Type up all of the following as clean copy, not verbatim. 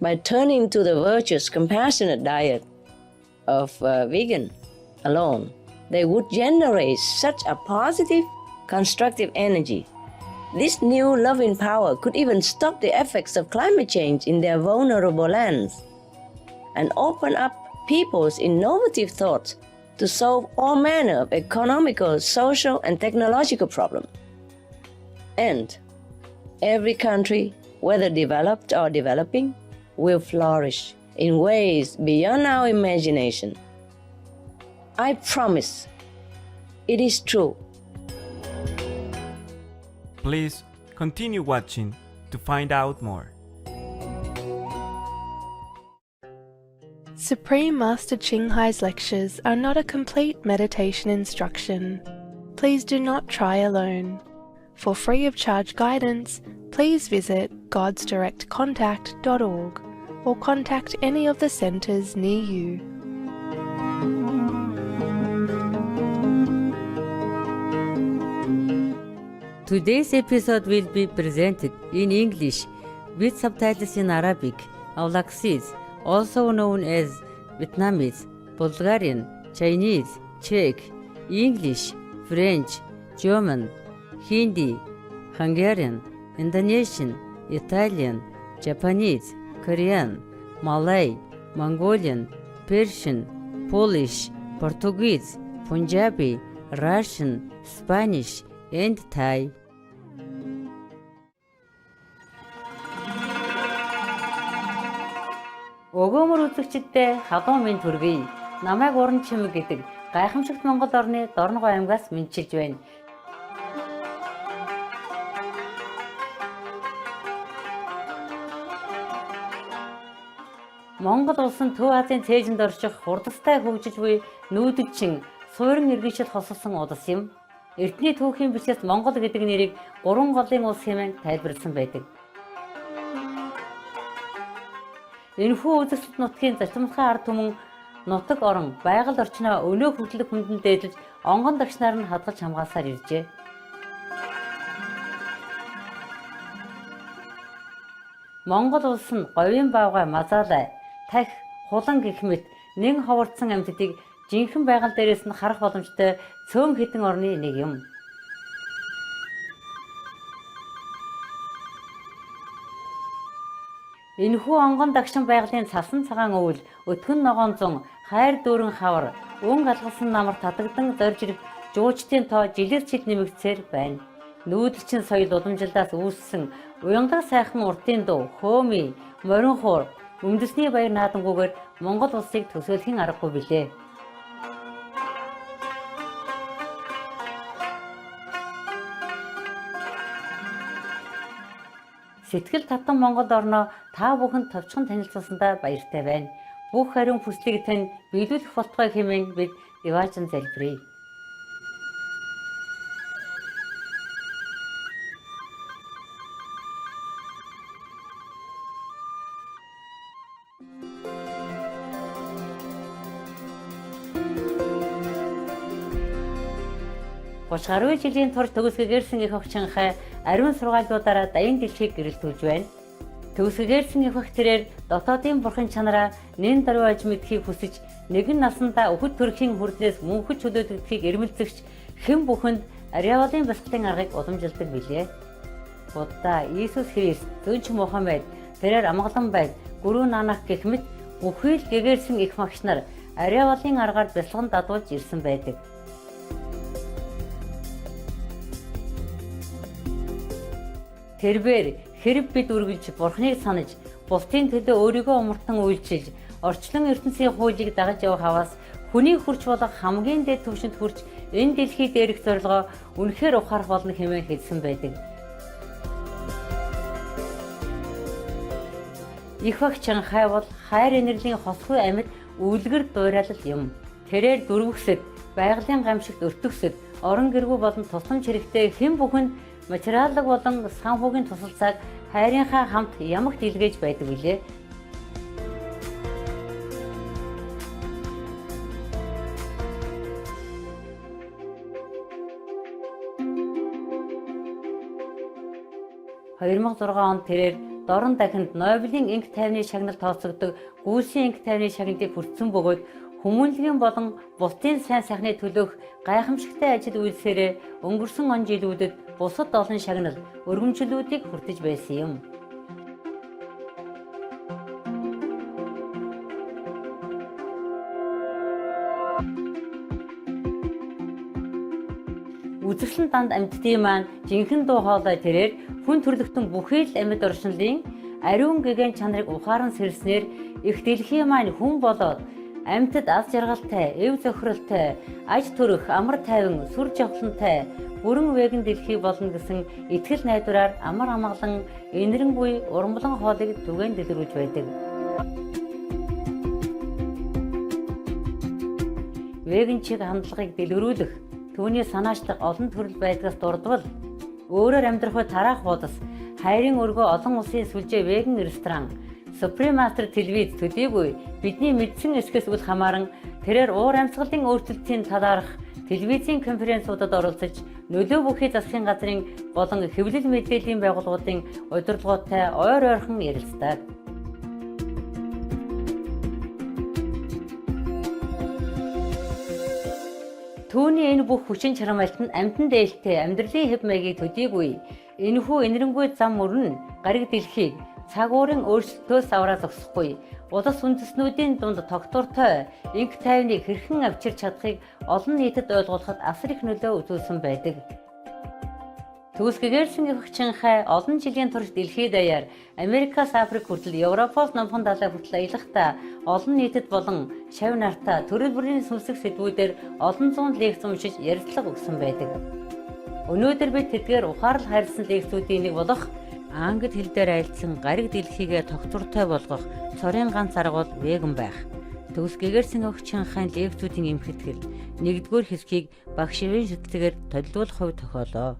by turning to the virtuous, compassionate diet of vegan alone, they would generate such a positive, constructive energy. This new loving power could even stop the effects of climate change in their vulnerable lands and open up people's innovative thoughts to solve all manner of economical, social, and technological problems. And every country, whether developed or developing, will flourish in ways beyond our imagination. I promise, it is true. Please continue watching to find out more. Supreme Master Ching Hai's lectures are not a complete meditation instruction. Please do not try alone. For free of charge guidance, please visit godsdirectcontact.org or contact any of the centers near you. Today's episode will be presented in English with subtitles in Arabic, Aulacese, also known as Vietnamese, Bulgarian, Chinese, Czech, English, French, German, Hindi, Hungarian, Indonesian, Italian, Japanese, Korean, Malay, Mongolian, Persian, Polish, Portuguese, Punjabi, Russian, Spanish, and Thai. Өгөөмөр үзэгчдээ халуун минь төргий. Намайг уран чимэг гэдэг гайхамшигт Монгол орны Дорногов аймгаас мэдчилж байна. Монгол улсын Төв Азийн цээжинд орших хурдастай хөгжиж буй нүүдэлчин суурин иргэншил хосолсон улс юм. Эрдэнэ түүхийн бичээс Монгол гэдэг нэрийг 3 голын улс хэмээн тайлбарласан байдаг. Энэхүү үзэсгэлэнт нутгийн зарчимтай ард түмэн нутаг орон байгаль орчноо өнөө хүртэлх хүндэн дээдлж онгон дагшнаар нь хадгалж хамгаалсаар иржээ. Монгол улс нь говийн баавгай мазаалай, тахь, хулан гэх мэт нэн ховордсон амьтдыг жинхэнэ байгаль дээрээс нь харах боломжтой цөөн хэдэн орны нэг юм. Энэхүү онгон дагшин байгалийн цасан цагаан өвөл, өтгөн ногоон зун, хайр дүүрэн хавар, өн галгалсан намар татагдан зорж ирэх жуучдын тоо жилээр чид нэмэгдсээр байна. Нүүдэлчин соёл уламжлалаас үүссэн уяндаг сайхан уртын дуу, хөөми, морин хуур, өмдөсний баяр наадангүйгээр Монгол улсыг төсөөлхийн аргагүй билээ. Сэтгэл татан Монгол орноо та бүхэнд товчхон танилцуулсандаа баяртай байна. Бүх ариун хүслийг тань биелүүлэх болтугай хэмээн бид иваажин залбирая. Гаруй жилийн турш төгсгөгээрсэн их охчин хай ариун сургаалуудаараа даян дэлхийг гэрэлтүүлж байна. Төгсгөгээрсэн их охин тэрээр дотоодын бурхан чанараа нэн даруйж мэдхийг хүсэж нэгэн насандаа өхөд төрхийн хүрднээс мөнхөд чөлөөдөгдөхийг эрмэлзэгч хэн бүхэнд ариавалын бясалгын аргыг уламжилдаг билээ. Будда, Иесус Христ, Зөнч Мухаммед, тэрээр амгалан байг, Гүрүү Нанак гэх мэт бүхий л гэгээрсэн их магш нар ариавалын аргаар бясалган дадуулж ирсэн байдаг. Тэрбээр хэрэг бид үргэлж Бурхныг санаж, бусдын төлөө өөрийгөө умартан үйлчилж, орчлон ертөнцийн хуулийг дагаж явах хаваас хүний хүрч болох хамгийн дээд түвшинд хүрч энэ дэлхий дээрх зорилгоо үнэхээр ухаарах болно хэмээн хэлсэн байдаг. Их багчхан хай бол хайр инэрлийн хосгүй амьд үлгэр дуурайлал юм. Тэрээр дөрвөсөд, байгалийн гамшигт өртөгсөд, орон гэргүй болон тусламж хэрэгтэй хэн бүхэнд материаллык болон санхүүгийн тусалцааг хайрынхаа хамт ямагт илгээж байдаг билээ. (2006) онд тэрээр дорн дахинд Нобелийн энх тайвны шагнал тооцогддог гүйсийн энх тайвны шагналыг хүртсэн бөгөөд хүмүүнлэгийн болон бусдын сайн сайхны төлөөх гайхамшигтай ажил үйлсээрээ өнгөрсөн он жилүүдэд бусад олон шагнал өргөмжлүүдийг хүртэж байсан юм. Үзэсгэлэн данд амьтдын маань жинхэнэ дуу хоолой тэрээр хүн төрлөختөн бүхий л амьд оршинлын ариун гэгээн чанарыг ухаан сэрснээр их дэлхийн маань хүн болоод амьтад аз жаргалтай, эв зохиролтой, аж төрөх, амар тайван, сүр жавхлантай, бүрэн веган дэлхий болно гэсэн итгэл найдвараар амар амгалан энэрэнгүй урамлан хоолыг түгээн дэлгэрүүлж байдаг. Веган чиг хандлагыг дэлгэрүүлэх түүний санаачлаг олон төрөл байдгаас дурдвал өөрөөр амьдрахад тараах буудас, хайрын өргөө олон улсын сүлжээ веган ресторан, Supreme Master телевиз төдийгүй бидний мэдсэн эсгээс үл хамааран тэрээр уур амьсгалын өөрчлөлтийн талаарх телевизийн конференцуудад оролцож нөлөө бүхий засгийн газрын болон хэвлэл мэдээллийн байгууллагуудын удирдлагуудтай ойр ойрхон ярилцдаг. Түүний энэ бүх хүчин чармайлт нь амьтан дээлтэй амьдралын хэв маягийг төдийгүй энэхүү энэрэнгүй зам мөрөн гариг дэлхийг цаг уурын өөрчлөлтөөс авраа зогсохгүй улс үндэстнүүдийн дунд тогтвортой энх тайвныг хэрхэн авчирч чадахыг олон нийтэд ойлгуулахад асар их нөлөө үзүүлсэн байдаг. Төгсгөгээрсэн их Чинхай олон жилийн турш дэлхийд даяар Америкаас Африк хүртэл Европоос Номхон далай хүртэл аялахдаа олон нийтэд болон шавь нартаа төрөл бүрийн сүнслэг сэдвүүдээр олон зуун лекц уншиж ярилцлага өгсөн байдаг. Өнөөдөр бид тэдгээр ухаарл хайрлсан лекцүүдийн нэг болох англи хэл дээр айлдсан гариг дэлхийгээ тогтвортой болгох цорын ганц арга бол веган байх. Төгсгөгээрсэн их Чинхайн лекцүүдийн эмхэтгэл 1-р хэсгийг багш Ивэн шүтлэгээр толилуулах хувь тохиолоо.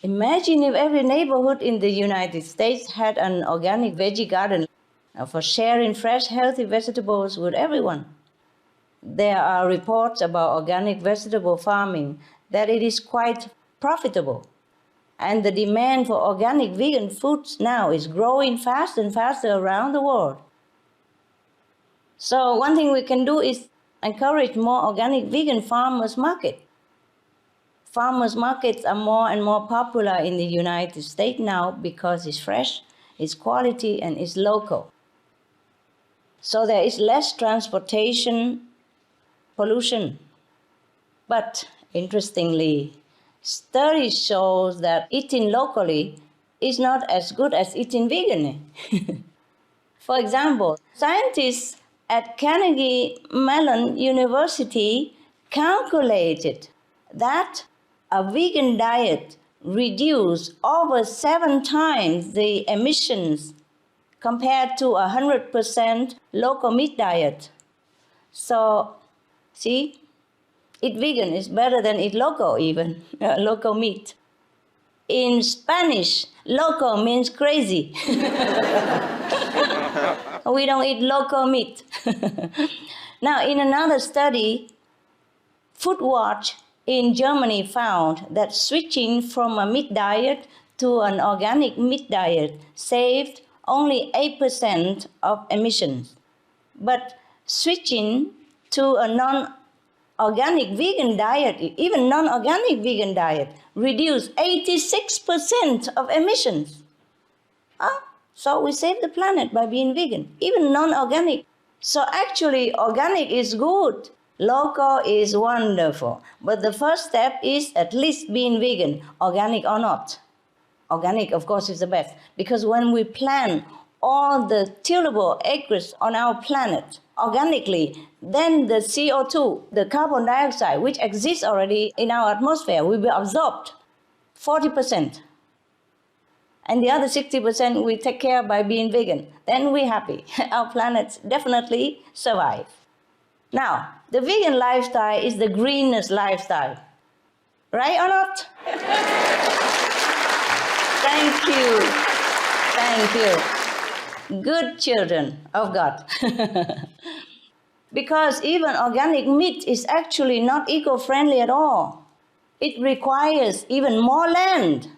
Imagine if every neighborhood in the United States had an organic veggie garden for sharing fresh, healthy vegetables with everyone. There are reports about organic vegetable farming that it is quite profitable. And the demand for organic vegan foods now is growing faster and faster around the world. So one thing we can do is encourage more organic vegan farmers market. Farmers markets are more and more popular in the United States now because it's fresh, it's quality, and it's local. So there is less transportation pollution. But interestingly, studies show that eating locally is not as good as eating vegan. For example, scientists at Carnegie Mellon University calculated that a vegan diet reduces over 7 times the emissions compared to a 100% local meat diet. So, see, eat vegan is better than eat local even, local meat. In Spanish, loco means crazy. We don't eat local meat. Now, in another study, Foodwatch in Germany found that switching from a meat diet to an organic meat diet saved only 8% of emissions. But switching to a non-organic vegan diet, even non-organic vegan diet, reduced 86% of emissions. So we save the planet by being vegan, even non-organic. So actually, organic is good. Local is wonderful. But the first step is at least being vegan, organic or not. Organic, of course, is the best. Because when we plant all the tillable acres on our planet organically, then the CO2, the carbon dioxide, which exists already in our atmosphere, will be absorbed 40%. And the other 60% we take care by being vegan. Then we're happy. Our planet definitely survive. Now, the vegan lifestyle is the greenest lifestyle. Right or not? Thank you. Thank you. Good children of God. Because even organic meat is actually not eco-friendly at all. It requires even more land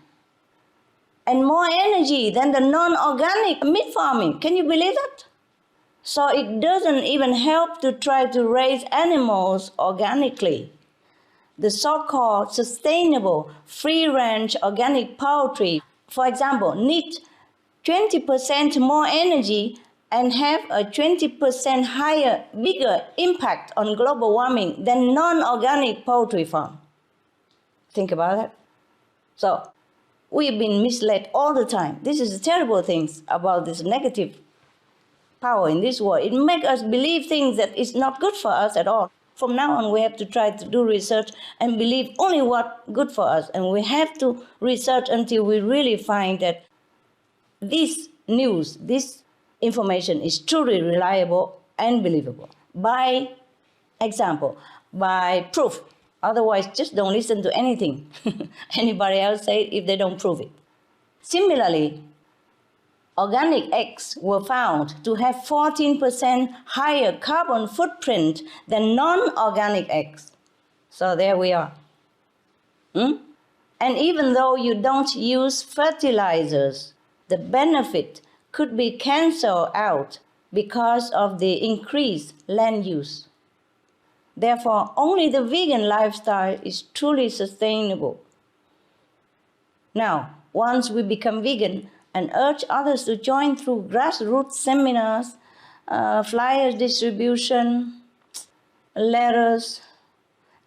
and more energy than the non-organic meat farming. Can you believe that? So it doesn't even help to try to raise animals organically. The so-called sustainable free-range organic poultry, for example, need 20% more energy and have a 20% higher, bigger impact on global warming than non-organic poultry farm. Think about that. So we've been misled all the time. This is a terrible thing about this negative power in this world. It makes us believe things that is not good for us at all. From now on, we have to try to do research and believe only what's good for us. And we have to research until we really find that this news, this information is truly reliable and believable. By example, by proof. Otherwise, just don't listen to anything anybody else say if they don't prove it. Similarly, organic eggs were found to have 14% higher carbon footprint than non-organic eggs. So there we are. And even though you don't use fertilizers, the benefit could be canceled out because of the increased land use. Therefore, only the vegan lifestyle is truly sustainable. Now, once we become vegan and urge others to join through grassroots seminars, flyers distribution, letters,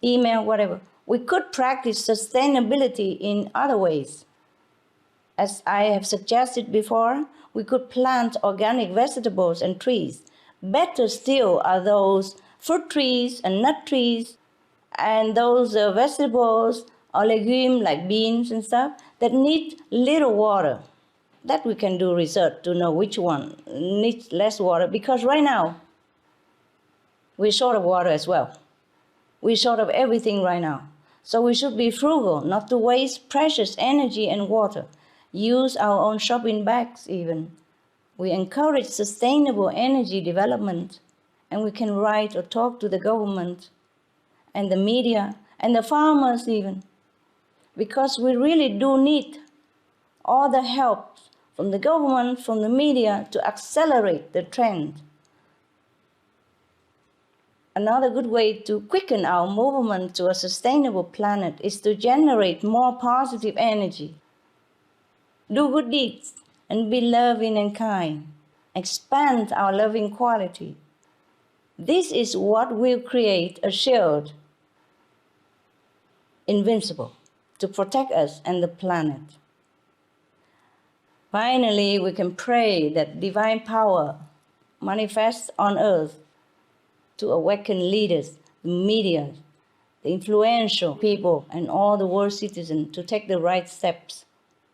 email, whatever, we could practice sustainability in other ways. As I have suggested before, we could plant organic vegetables and trees. Better still are those fruit trees and nut trees and those vegetables or legumes like beans and stuff that need little water. That we can do research to know which one needs less water, because right now we're short of water as well. We're short of everything right now. So we should be frugal, not to waste precious energy and water. Use our own shopping bags even. We encourage sustainable energy development, and we can write or talk to the government and the media and the farmers even, because we really do need all the help from the government, from the media to accelerate the trend. Another good way to quicken our movement to a sustainable planet is to generate more positive energy. Do good deeds and be loving and kind. Expand our loving quality. This is what will create a shield, invincible, to protect us and the planet. Finally, we can pray that divine power manifests on earth to awaken leaders, the media, the influential people, and all the world citizens to take the right steps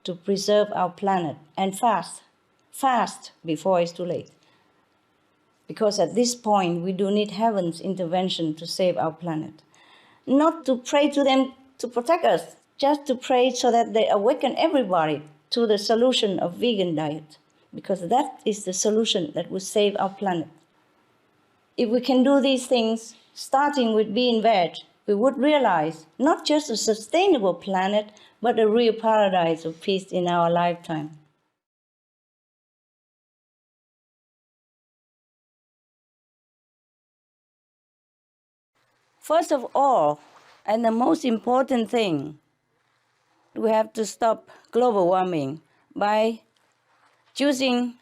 to preserve our planet and fast before it's too late. Because at this point, we do need heaven's intervention to save our planet. Not to pray to them to protect us, just to pray so that they awaken everybody to the solution of vegan diet, because that is the solution that will save our planet. If we can do these things, starting with being veg, we would realize not just a sustainable planet, but a real paradise of peace in our lifetime. First of all, and the most important thing, we have to stop global warming by choosing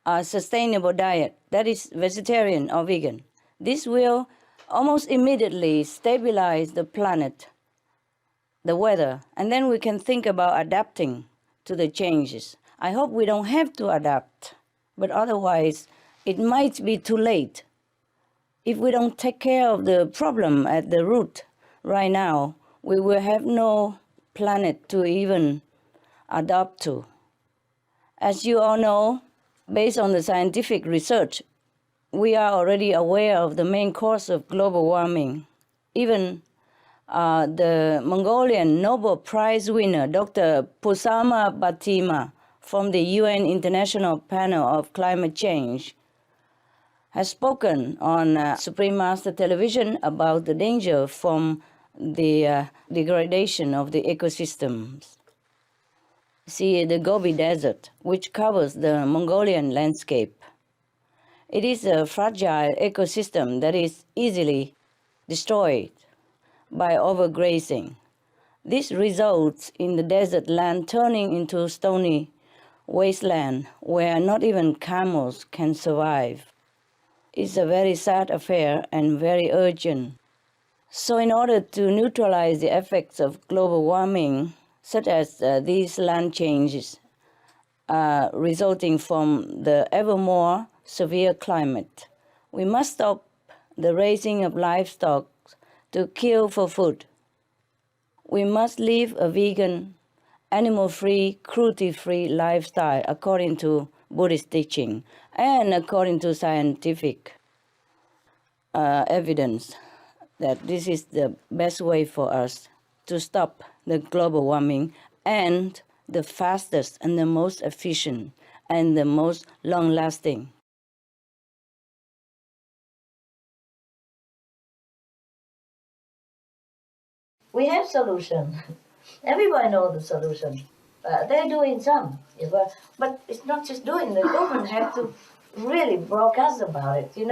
a sustainable diet that is vegetarian or vegan. This will almost immediately stabilize the planet, the weather, and then we can think about adapting to the changes. I hope we don't have to adapt, but otherwise it might be too late. If we don't take care of the problem at the root right now, we will have no planet to even adapt to. As you all know, based on the scientific research, we are already aware of the main cause of global warming. Even the Mongolian Nobel Prize winner, Dr. Pusama Batima, from the UN International Panel of Climate Change, has spoken on Supreme Master Television about the danger from the degradation of the ecosystems. See, the Gobi Desert, which covers the Mongolian landscape. It is a fragile ecosystem that is easily destroyed by overgrazing. This results in the desert land turning into stony wasteland where not even camels can survive. It's a very sad affair and very urgent. So in order to neutralize the effects of global warming, such as these land changes resulting from the ever more severe climate, we must stop the raising of livestock to kill for food. We must live a vegan, animal-free, cruelty-free lifestyle according to Buddhist teaching and according to scientific evidence that this is the best way for us to stop the global warming and the fastest and the most efficient and the most long-lasting. We have solution. Everybody knows the solution. They're doing some, but it's not just doing. The government have to really broadcast about it,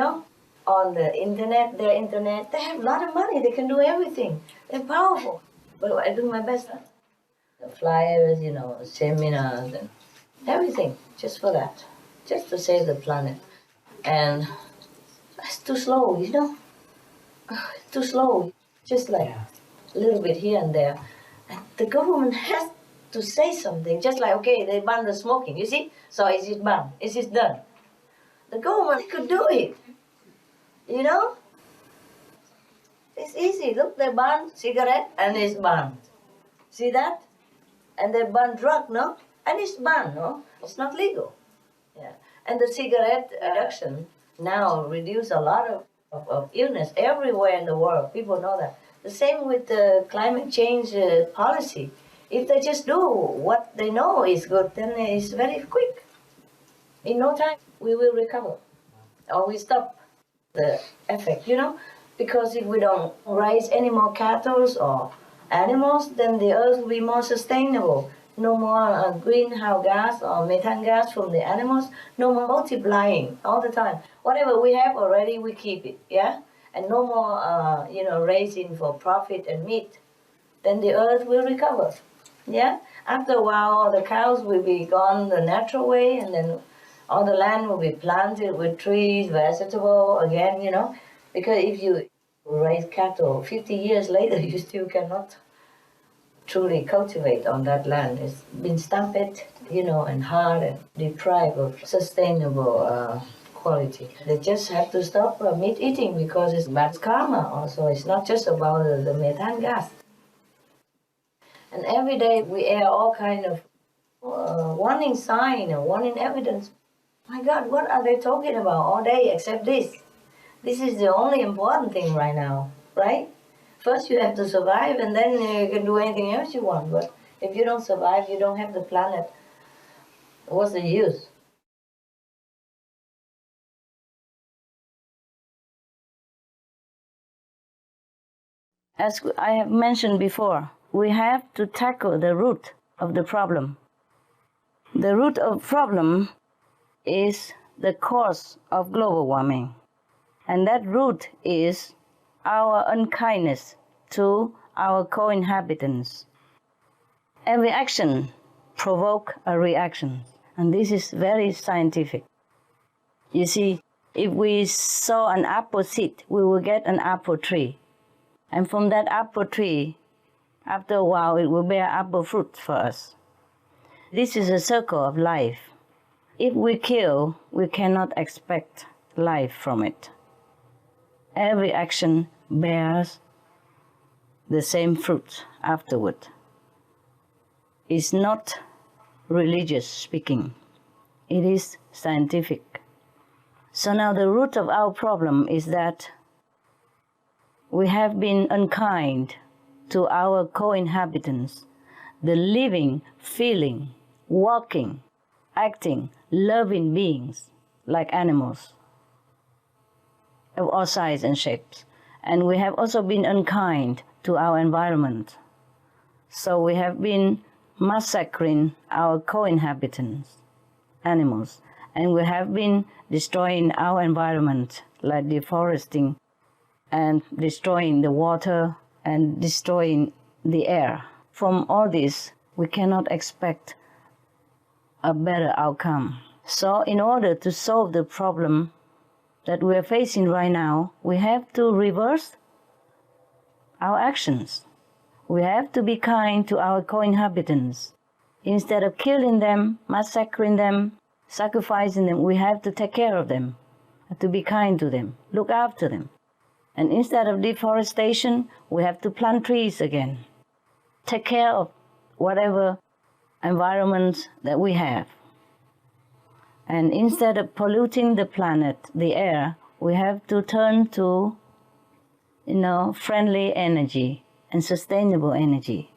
on the internet, their internet. They have a lot of money. They can do everything. They're powerful. But I do my best. The flyers, seminars and everything, just for that, just to save the planet. And it's too slow, It's too slow. Just like a little bit here and there. And the government has to say something, just like, okay, they ban the smoking, you see? So is it banned? Is it done? The government could do it, It's easy. Look, they ban cigarette and it's banned. See that? And they ban drug, no? And it's banned, no? It's not legal. Yeah. And the cigarette reduction now reduce a lot of illness everywhere in the world. People know that. The same with the climate change policy. If they just do what they know is good, then it's very quick. In no time, we will recover. Or we stop the effect, Because if we don't raise any more cattle or animals, then the earth will be more sustainable. No more greenhouse gas or methane gas from the animals. No more multiplying all the time. Whatever we have already, we keep it, yeah? And no more, raising for profit and meat. Then the earth will recover, yeah? After a while, all the cows will be gone the natural way, and then all the land will be planted with trees, vegetable again, Because if you raise cattle 50 years later, you still cannot truly cultivate on that land. It's been stamped, and hard and deprived of sustainable quality. They just have to stop meat eating because it's bad karma also. It's not just about the methane gas. And every day we air all kind of warning sign and warning evidence. My God, what are they talking about all day except this? This is the only important thing right now, right? First you have to survive and then you can do anything else you want. But if you don't survive, you don't have the planet. What's the use? As I have mentioned before, we have to tackle the root of the problem. The root of the problem is the cause of global warming. And that root is our unkindness to our co-inhabitants. Every action provokes a reaction, and this is very scientific. You see, if we sow an apple seed, we will get an apple tree. And from that apple tree, after a while, it will bear apple fruit for us. This is a circle of life. If we kill, we cannot expect life from it. Every action bears the same fruit afterward. It's not religious speaking. It is scientific. So now the root of our problem is that we have been unkind to our co-inhabitants, the living, feeling, walking, acting, loving beings like animals. of all sizes and shapes. And we have also been unkind to our environment. So we have been massacring our co-inhabitants, animals, and we have been destroying our environment, like deforesting and destroying the water and destroying the air. From all this, we cannot expect a better outcome. So in order to solve the problem that we are facing right now, we have to reverse our actions. We have to be kind to our co-inhabitants. Instead of killing them, massacring them, sacrificing them, we have to take care of them, to be kind to them, look after them. And instead of deforestation, we have to plant trees again. Take care of whatever environment that we have. And instead of polluting the planet, the air, we have to turn to, friendly energy and sustainable energy.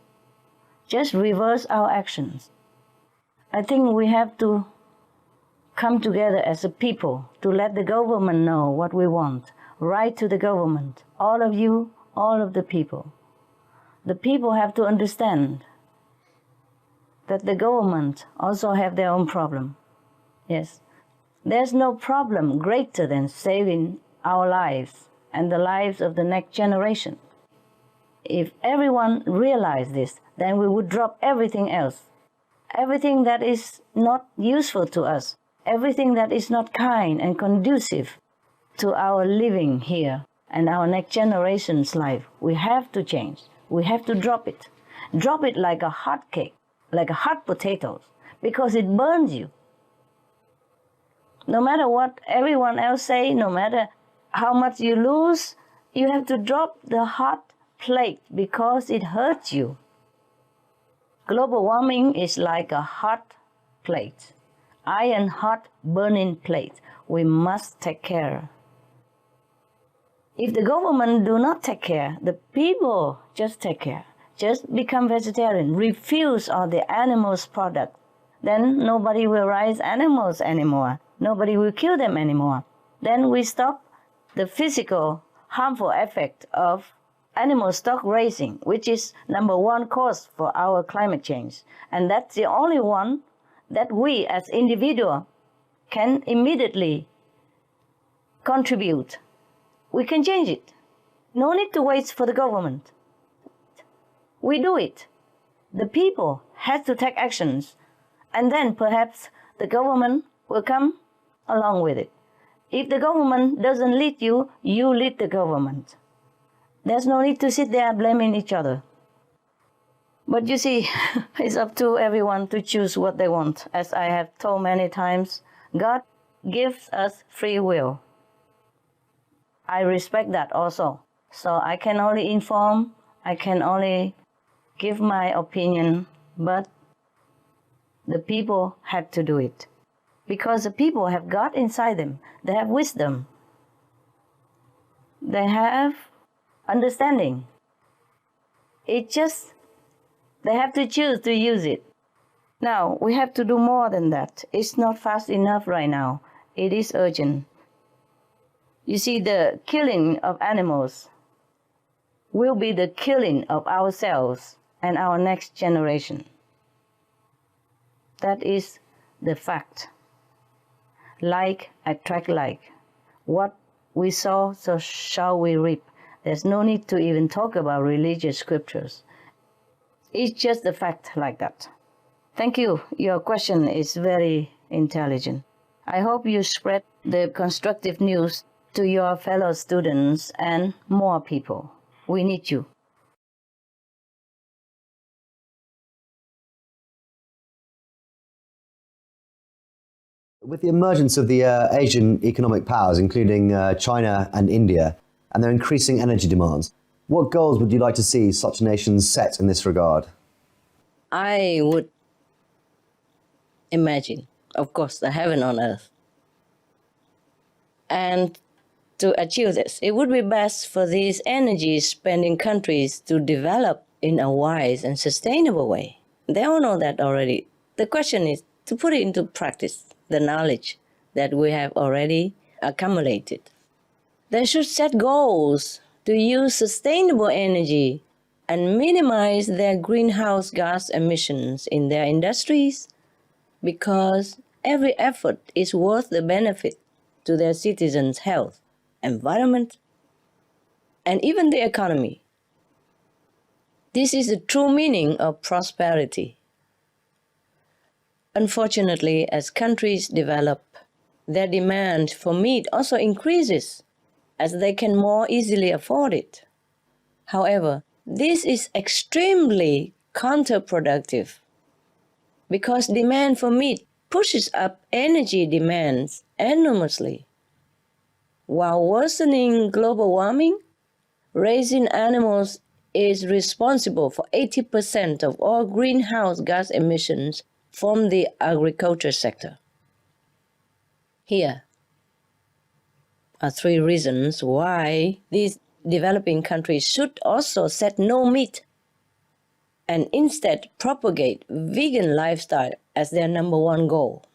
Just reverse our actions. I think we have to come together as a people to let the government know what we want. Write to the government, all of you, all of the people. The people have to understand that the government also have their own problem. Yes, there's no problem greater than saving our lives and the lives of the next generation. If everyone realized this, then we would drop everything else. Everything that is not useful to us, everything that is not kind and conducive to our living here and our next generation's life, we have to change. We have to drop it. Drop it like a hot cake, like a hot potatoes, because it burns you. No matter what everyone else say, no matter how much you lose, you have to drop the hot plate because it hurts you. Global warming is like a hot plate, iron hot burning plate. We must take care. If the government do not take care, the people just take care. Just become vegetarian, refuse all the animals' product. Then nobody will raise animals anymore. Nobody will kill them anymore. Then we stop the physical harmful effect of animal stock raising, which is number one cause for our climate change. And that's the only one that we as individuals can immediately contribute. We can change it. No need to wait for the government. We do it. The people have to take actions, and then perhaps the government will come along with it. If the government doesn't lead you, you lead the government. There's no need to sit there blaming each other. But you see, it's up to everyone to choose what they want. As I have told many times, God gives us free will. I respect that also. So I can only inform, I can only give my opinion, but the people had to do it. Because the people have God inside them. They have wisdom. They have understanding. It's just, they have to choose to use it. Now, we have to do more than that. It's not fast enough right now. It is urgent. You see, the killing of animals will be the killing of ourselves and our next generation. That is the fact. Like attract like. What we sow, so shall we reap. There's no need to even talk about religious scriptures. It's just a fact like that. Thank you. Your question is very intelligent. I hope you spread the constructive news to your fellow students and more people. We need you. With the emergence of the Asian economic powers, including China and India, and their increasing energy demands, what goals would you like to see such nations set in this regard? I would imagine, of course, the heaven on earth. And to achieve this, it would be best for these energy-spending countries to develop in a wise and sustainable way. They all know that already. The question is to put it into practice, the knowledge that we have already accumulated. They should set goals to use sustainable energy and minimize their greenhouse gas emissions in their industries, because every effort is worth the benefit to their citizens' health, environment, and even the economy. This is the true meaning of prosperity. Unfortunately, as countries develop, their demand for meat also increases as they can more easily afford it. However, this is extremely counterproductive because demand for meat pushes up energy demands enormously. While worsening global warming, raising animals is responsible for 80% of all greenhouse gas emissions from the agriculture sector. Here are 3 reasons why these developing countries should also set no meat and instead propagate vegan lifestyle as their number 1 goal.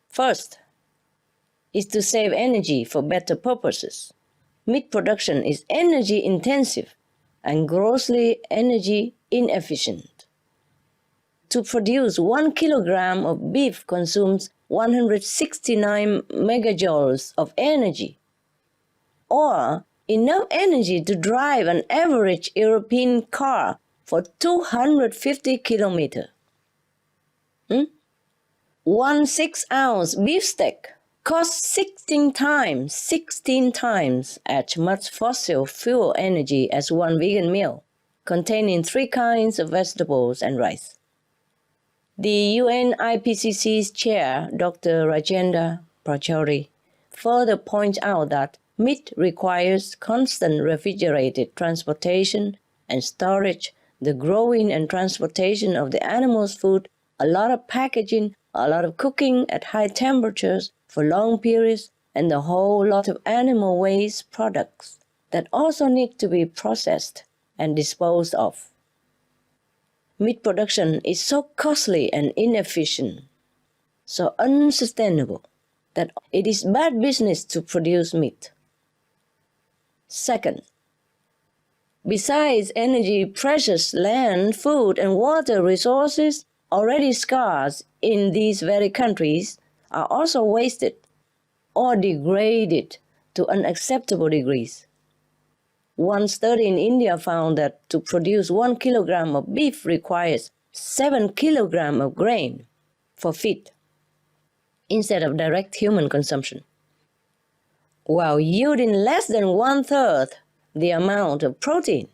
First is to save energy for better purposes. Meat production is energy intensive and grossly energy inefficient. To produce 1 kilogram of beef consumes 169 megajoules of energy, or enough energy to drive an average European car for 250 kilometers. 1 6-ounce beefsteak costs 16 times as much fossil fuel energy as 1 vegan meal, containing 3 kinds of vegetables and rice. The UN IPCC's chair, Dr. Rajendra Pachauri, further points out that meat requires constant refrigerated transportation and storage, the growing and transportation of the animal's food, a lot of packaging, a lot of cooking at high temperatures for long periods, and a whole lot of animal waste products that also need to be processed and disposed of. Meat production is so costly and inefficient, so unsustainable, that it is bad business to produce meat. Second, besides energy, precious land, food, and water resources already scarce in these very countries are also wasted or degraded to unacceptable degrees. One study in India found that to produce 1 kilogram of beef requires 7 kilograms of grain for feed instead of direct human consumption, while yielding less than 1/3 the amount of protein.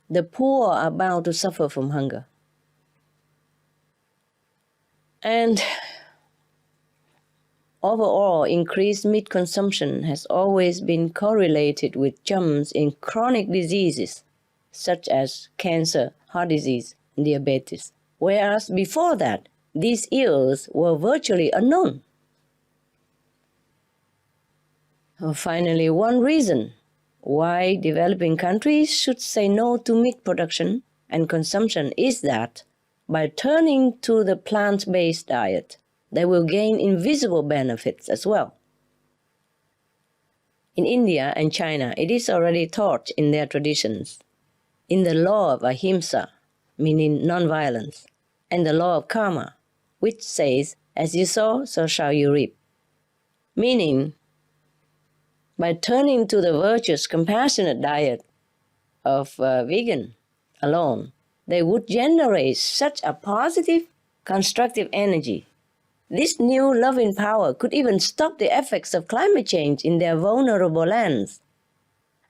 The poor are bound to suffer from hunger. And overall, increased meat consumption has always been correlated with jumps in chronic diseases such as cancer, heart disease, and diabetes, whereas before that, these ills were virtually unknown. Finally, one reason why developing countries should say no to meat production and consumption is that by turning to the plant-based diet, they will gain invisible benefits as well. In India and China, it is already taught in their traditions, in the law of ahimsa, meaning non-violence, and the law of karma, which says, as you sow, so shall you reap. Meaning, by turning to the virtuous, compassionate diet of vegan alone, they would generate such a positive, constructive energy. This new loving power could even stop the effects of climate change in their vulnerable lands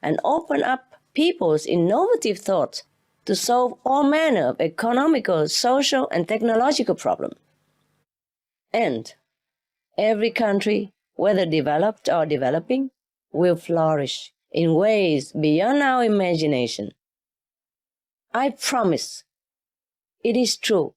and open up people's innovative thoughts to solve all manner of economical, social, and technological problems. And every country, whether developed or developing, will flourish in ways beyond our imagination. I promise. It is true.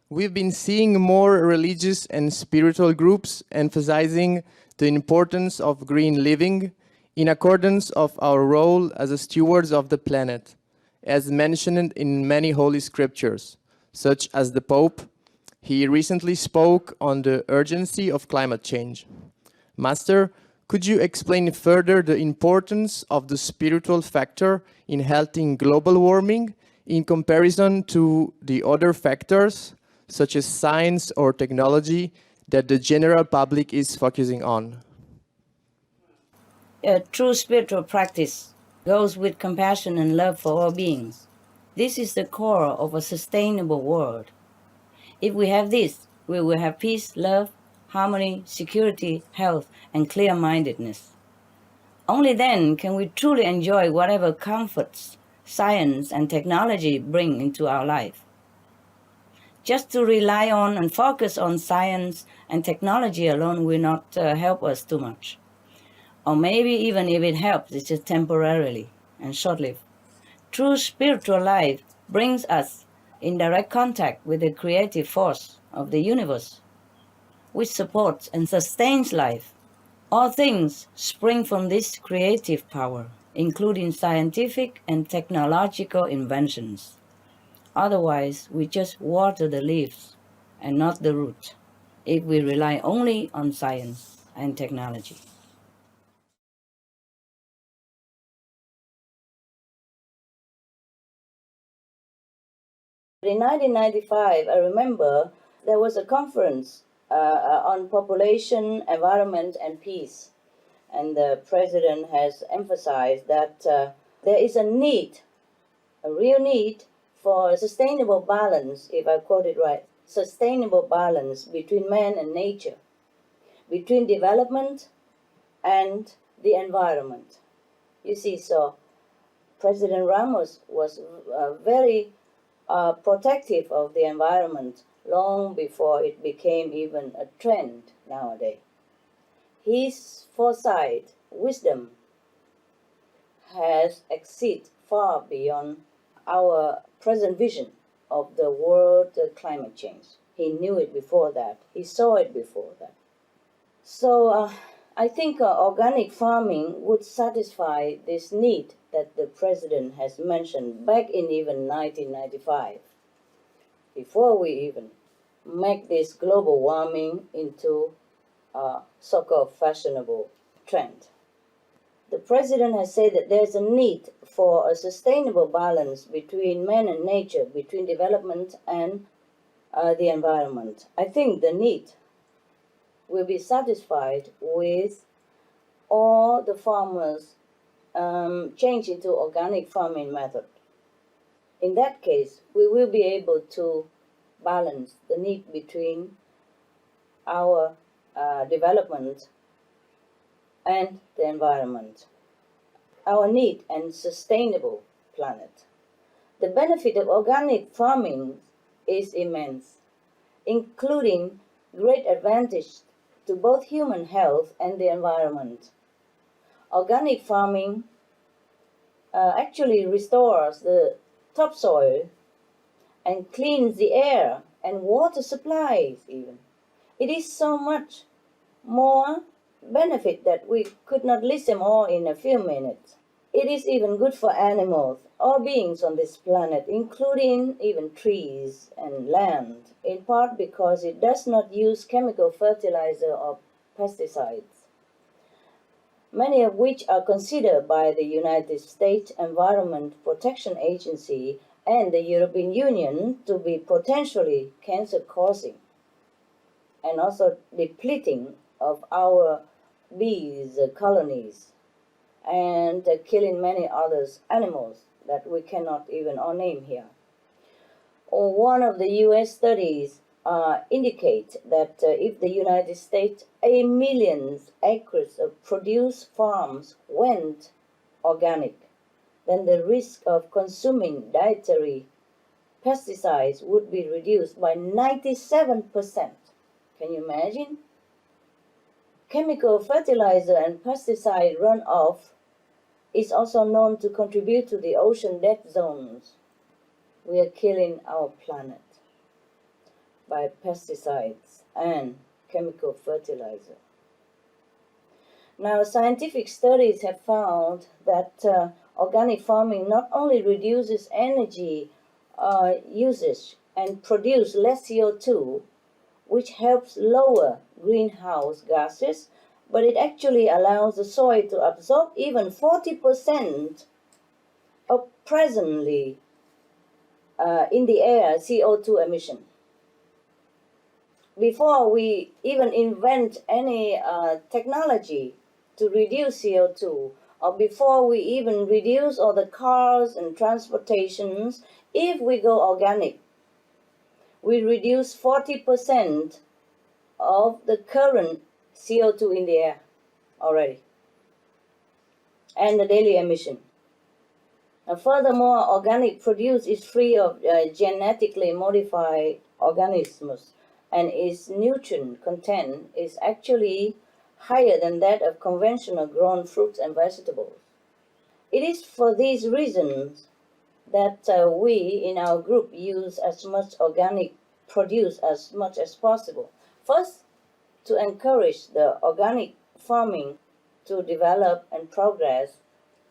We've been seeing more religious and spiritual groups emphasizing the importance of green living in accordance of our role as stewards of the planet, as mentioned in many holy scriptures, such as the Pope. He recently spoke on the urgency of climate change. Master, could you explain further the importance of the spiritual factor in halting global warming in comparison to the other factors, such as science or technology, that the general public is focusing on? A true spiritual practice goes with compassion and love for all beings. This is the core of a sustainable world. If we have this, we will have peace, love, harmony, security, health, and clear-mindedness. Only then can we truly enjoy whatever comforts science and technology bring into our life. Just to rely on and focus on science and technology alone will not help us too much. Or maybe even if it helps, it's just temporarily and short-lived. True spiritual life brings us in direct contact with the creative force of the universe, which supports and sustains life. All things spring from this creative power, including scientific and technological inventions. Otherwise, we just water the leaves and not the root, if we rely only on science and technology. In 1995, I remember there was a conference on population, environment, and peace. And the president has emphasized that there is a need, a real need for a sustainable balance, if I quote it right, sustainable balance between man and nature, between development and the environment. You see, so President Ramos was very protective of the environment long before it became even a trend nowadays. His foresight, wisdom, has exceeded far beyond our present vision of the world climate change. He knew it before that. He saw it before that. So I think organic farming would satisfy this need that the president has mentioned back in even 1995, before we even make this global warming into a so-called fashionable trend. The president has said that there's a need for a sustainable balance between man and nature, between development and the environment. I think the need will be satisfied with all the farmers change into organic farming method. In that case, we will be able to balance the need between our development and the environment, our need and sustainable planet. The benefit of organic farming is immense, including great advantage to both human health and the environment. Organic farming actually restores the topsoil and cleans the air and water supplies even. It is so much more benefit that we could not list them all in a few minutes. It is even good for animals, all beings on this planet, including even trees and land, in part because it does not use chemical fertilizer or pesticides, many of which are considered by the United States Environment Protection Agency and the European Union to be potentially cancer-causing and also depleting of our bees colonies and killing many other animals that we cannot even all name here. One of the US studies indicate that if the United States 8 million acres of produce farms went organic, then the risk of consuming dietary pesticides would be reduced by 97%. Can you imagine? Chemical fertilizer and pesticide runoff is also known to contribute to the ocean dead zones. We are killing our planet by pesticides and chemical fertilizer. Now, scientific studies have found that organic farming not only reduces energy usage and produce less CO2, which helps lower greenhouse gases, but it actually allows the soil to absorb even 40% of presently in the air CO2 emission. Before we even invent any technology to reduce CO2, or before we even reduce all the cars and transportations, if we go organic, we reduce 40% of the current CO2 in the air already, and the daily emission. Furthermore, organic produce is free of genetically modified organisms, and its nutrient content is actually higher than that of conventional grown fruits and vegetables. It is for these reasons that we in our group use as much organic produce as much as possible. First, to encourage the organic farming to develop and progress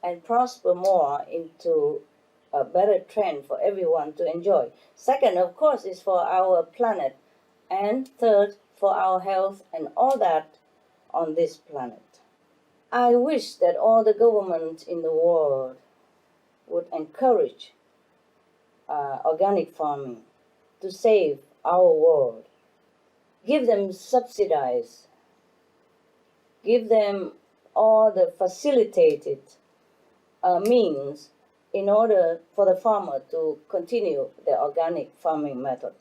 and prosper more into a better trend for everyone to enjoy. Second, of course, is for our planet. And third, for our health and all that on this planet. I wish that all the governments in the world would encourage organic farming to save our world. Give them subsidies. Give them all the facilitated means in order for the farmer to continue the organic farming method.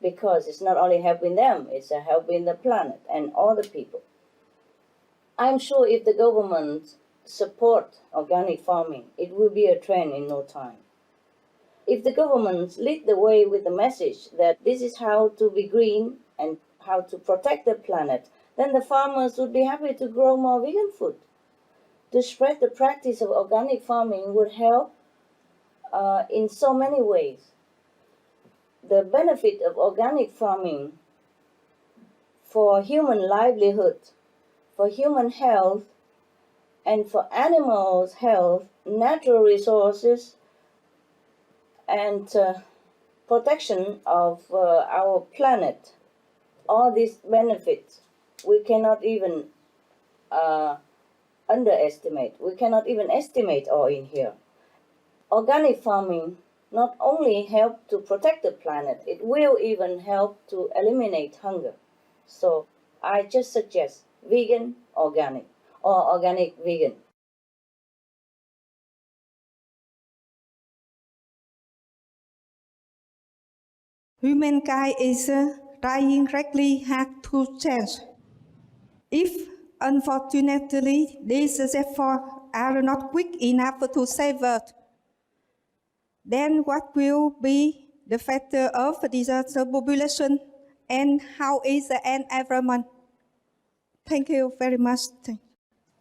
Because it's not only helping them, it's helping the planet and all the people. I'm sure if the government support organic farming, it will be a trend in no time. If the governments lead the way with the message that this is how to be green and how to protect the planet, then the farmers would be happy to grow more vegan food. To spread the practice of organic farming would help in so many ways. The benefit of organic farming for human livelihood, for human health, and for animals' health, natural resources, and protection of our planet. All these benefits we cannot even underestimate. We cannot even estimate all in here. Organic farming not only help to protect the planet, it will even help to eliminate hunger. So I just suggest vegan organic or organic vegan. Humankind is trying greatly hard to change. If, unfortunately, these efforts are not quick enough to save Earth, then what will be the factor of disaster population and how is the environment? Thank you very much.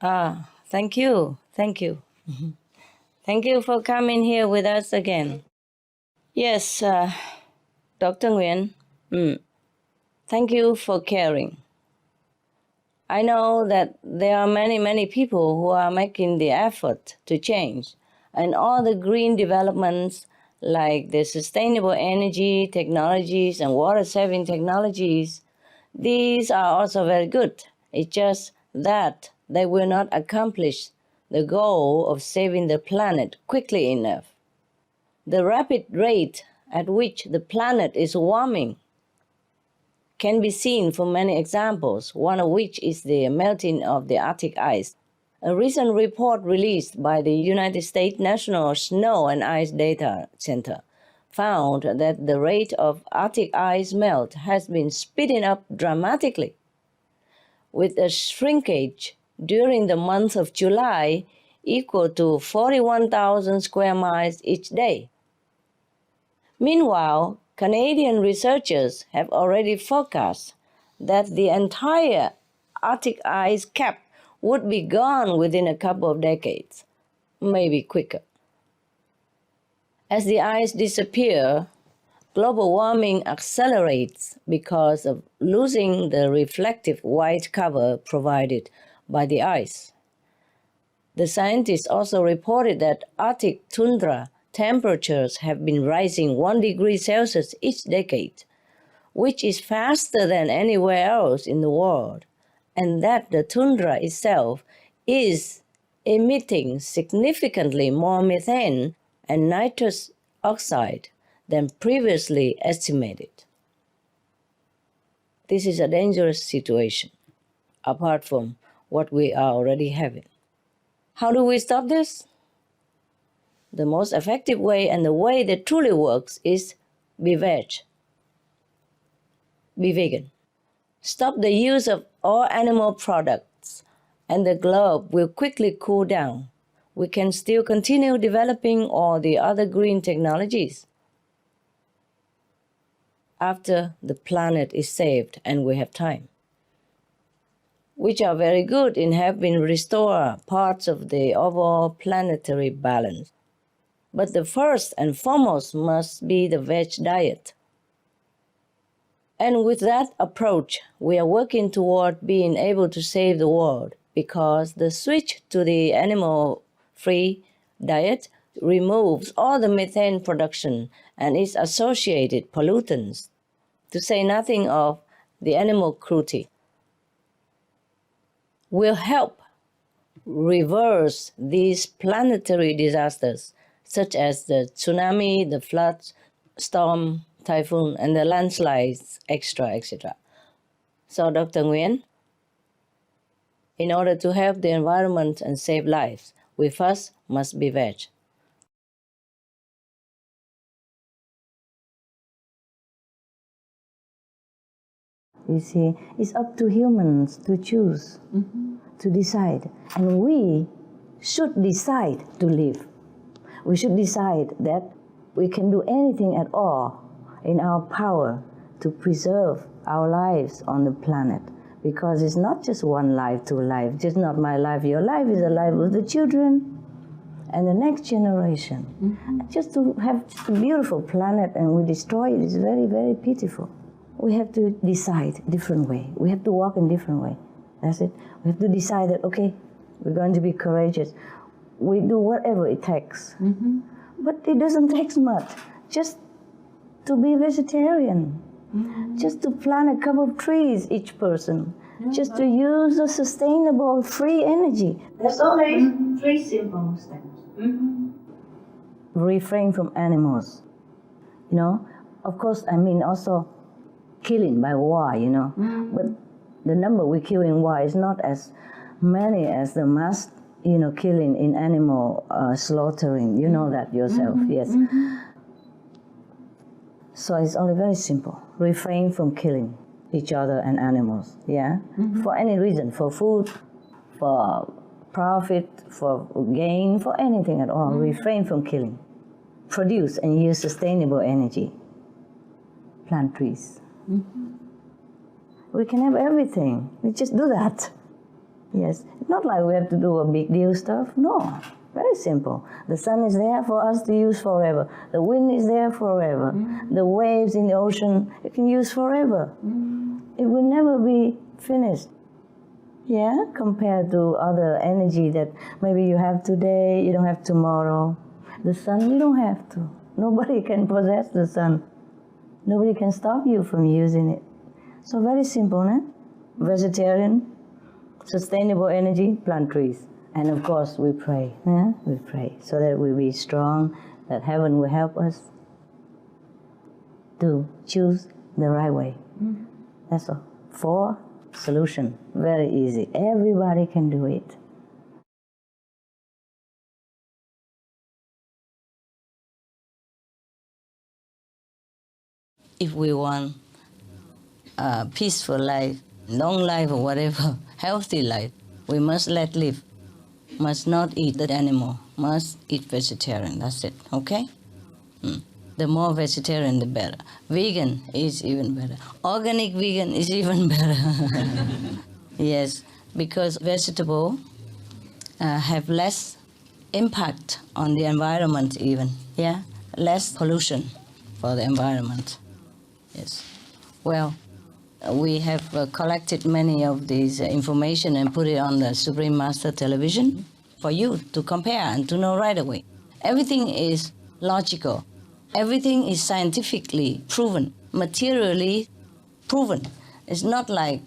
Thank you. Thank you. Thank you for coming here with us again. Yes, Dr. Nguyen, thank you for caring. I know that there are many, many people who are making the effort to change, and all the green developments like the sustainable energy technologies and water-saving technologies, these are also very good. It's just that they will not accomplish the goal of saving the planet quickly enough. The rapid rate at which the planet is warming can be seen from many examples, one of which is the melting of the Arctic ice. A recent report released by the United States National Snow and Ice Data Center found that the rate of Arctic ice melt has been speeding up dramatically, with a shrinkage during the month of July equal to 41,000 square miles each day. Meanwhile, Canadian researchers have already forecast that the entire Arctic ice cap would be gone within a couple of decades, maybe quicker. As the ice disappears, global warming accelerates because of losing the reflective white cover provided by the ice. The scientists also reported that Arctic tundra temperatures have been rising 1 degree Celsius each decade, which is faster than anywhere else in the world, and that the tundra itself is emitting significantly more methane and nitrous oxide than previously estimated. This is a dangerous situation, apart from what we are already having. How do we stop this? The most effective way, and the way that truly works, is be veg. Be vegan. Stop the use of all animal products, and the globe will quickly cool down. We can still continue developing all the other green technologies after the planet is saved and we have time, which are very good in helping restore parts of the overall planetary balance. But the first and foremost must be the veg diet. And with that approach, we are working toward being able to save the world, because the switch to the animal-free diet removes all the methane production and its associated pollutants, to say nothing of the animal cruelty. Will help reverse these planetary disasters, such as the tsunami, the floods, storm, typhoon, and the landslides, etc. So, Dr. Nguyen, in order to help the environment and save lives, we first must be veg. You see, it's up to humans to choose, to decide. And we should decide to live. We should decide that we can do anything at all in our power to preserve our lives on the planet. Because it's not just one life, two lives, just not my life, your life is the life of the children and the next generation. Just to have just a beautiful planet and we destroy it is very, very pitiful. We have to decide a different way. We have to walk in a different way. That's it. We have to decide that, okay, we're going to be courageous. We do whatever it takes. But it doesn't take much. Just to be vegetarian. Just to plant a couple of trees, each person. Just to use the sustainable free energy. That's only 3 simple steps. Refrain from animals. You know, of course, I mean also killing by war, you know. But the number we kill in war is not as many as the mass, you know, killing in animal slaughtering. You know that yourself, yes. So it's only very simple. Refrain from killing each other and animals, yeah? For any reason, for food, for profit, for gain, for anything at all. Refrain from killing. Produce and use sustainable energy. Plant trees. We can have everything. We just do that. Yes. Not like we have to do a big deal stuff. No. Very simple. The sun is there for us to use forever. The wind is there forever. The waves in the ocean, you can use forever. It will never be finished. Yeah? Compared to other energy that maybe you have today, you don't have tomorrow. The sun, you don't have to. Nobody can possess the sun. Nobody can stop you from using it. So very simple, eh? Vegetarian, sustainable energy, plant trees. And of course we pray, eh? We pray so that we be strong, that heaven will help us to choose the right way. That's all. 4 solution, very easy. Everybody can do it. If we want a peaceful life, long life or whatever, healthy life, we must let live. Must not eat the animal, must eat vegetarian, that's it, okay? The more vegetarian, the better. Vegan is even better. Organic vegan is even better. Yes, because vegetables have less impact on the environment even, yeah? Less pollution for the environment, yes. Well, we have collected many of these information and put it on the Supreme Master television for you to compare and to know right away. Everything is logical. Everything is scientifically proven, materially proven. It's not like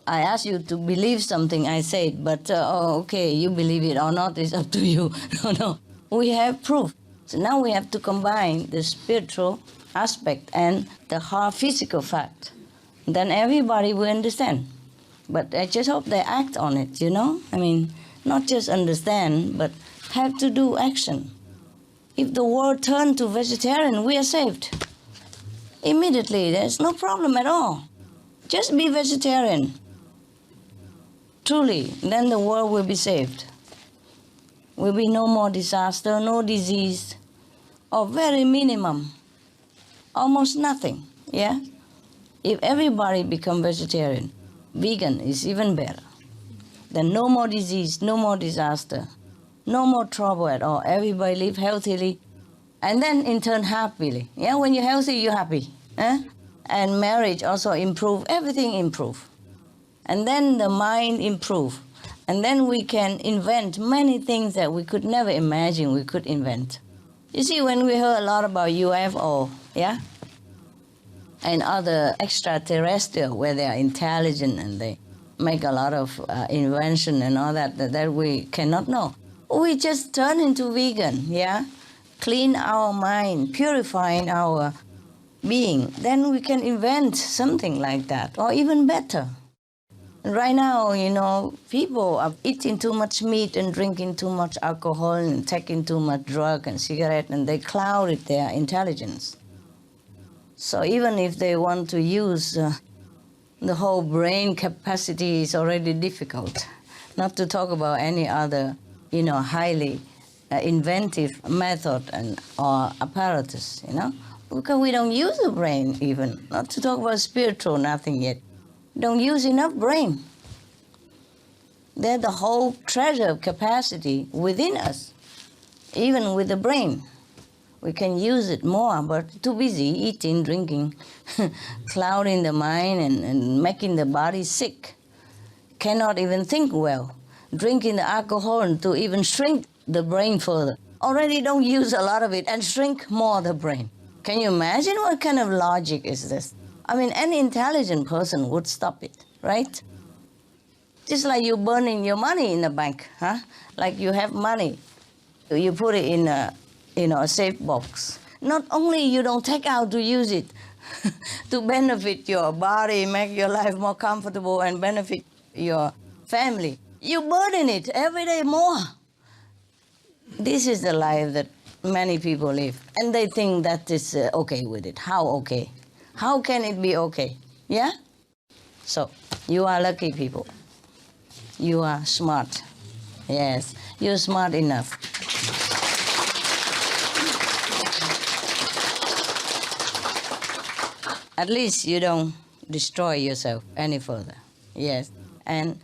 I ask you to believe something I said, but okay, you believe it or not, it's up to you. No. We have proof. So now we have to combine the spiritual aspect and the hard physical fact. Then everybody will understand. But I just hope they act on it, I mean, not just understand, but have to do action. If the world turned to vegetarian, we are saved. Immediately, there's no problem at all. Just be vegetarian. Truly, then the world will be saved. Will be no more disaster, no disease, or very minimum, almost nothing, yeah? If everybody become vegetarian, vegan is even better. Then no more disease, no more disaster, no more trouble at all. Everybody live healthily, and then in turn happily. Yeah, when you're healthy, you're happy. And marriage also improve, everything improve. And then the mind improve. And then we can invent many things that we could never imagine we could invent. You see, when we heard a lot about UFO, yeah? And other extraterrestrial, where they are intelligent and they make a lot of invention and all that we cannot know. We just turn into vegan, yeah? Clean our mind, purifying our being. Then we can invent something like that, or even better. Right now, people are eating too much meat and drinking too much alcohol and taking too much drug and cigarette, and they clouded their intelligence. So even if they want to use the whole brain capacity is already difficult, not to talk about any other, highly inventive method or apparatus, because we don't use the brain even, not to talk about spiritual, nothing yet. Don't use enough brain. There's the whole treasure of capacity within us, even with the brain. We can use it more, but too busy eating, drinking, clouding the mind and making the body sick. Cannot even think well. Drinking the alcohol to even shrink the brain further. Already don't use a lot of it and shrink more the brain. Can you imagine what kind of logic is this? I mean, any intelligent person would stop it, right? Just like you burning your money in the bank, huh? Like you have money, you put it in a safe box. Not only you don't take out to use it to benefit your body, make your life more comfortable and benefit your family. You burden it every day more. This is the life that many people live, and they think that is okay with it. How okay? How can it be okay? Yeah? So, you are lucky people. You are smart. Yes, you're smart enough. At least you don't destroy yourself any further. Yes. And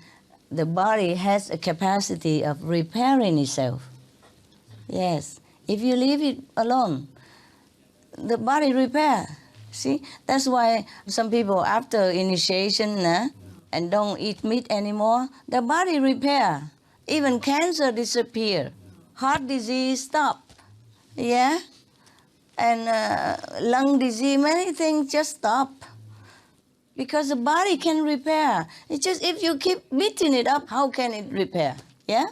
the body has a capacity of repairing itself. Yes. If you leave it alone, the body repair. See, that's why some people after initiation and don't eat meat anymore, the body repair. Even cancer disappear. Heart disease stop. Yeah? And lung disease, many things just stop. Because the body can repair. It's just if you keep beating it up, how can it repair? Yeah?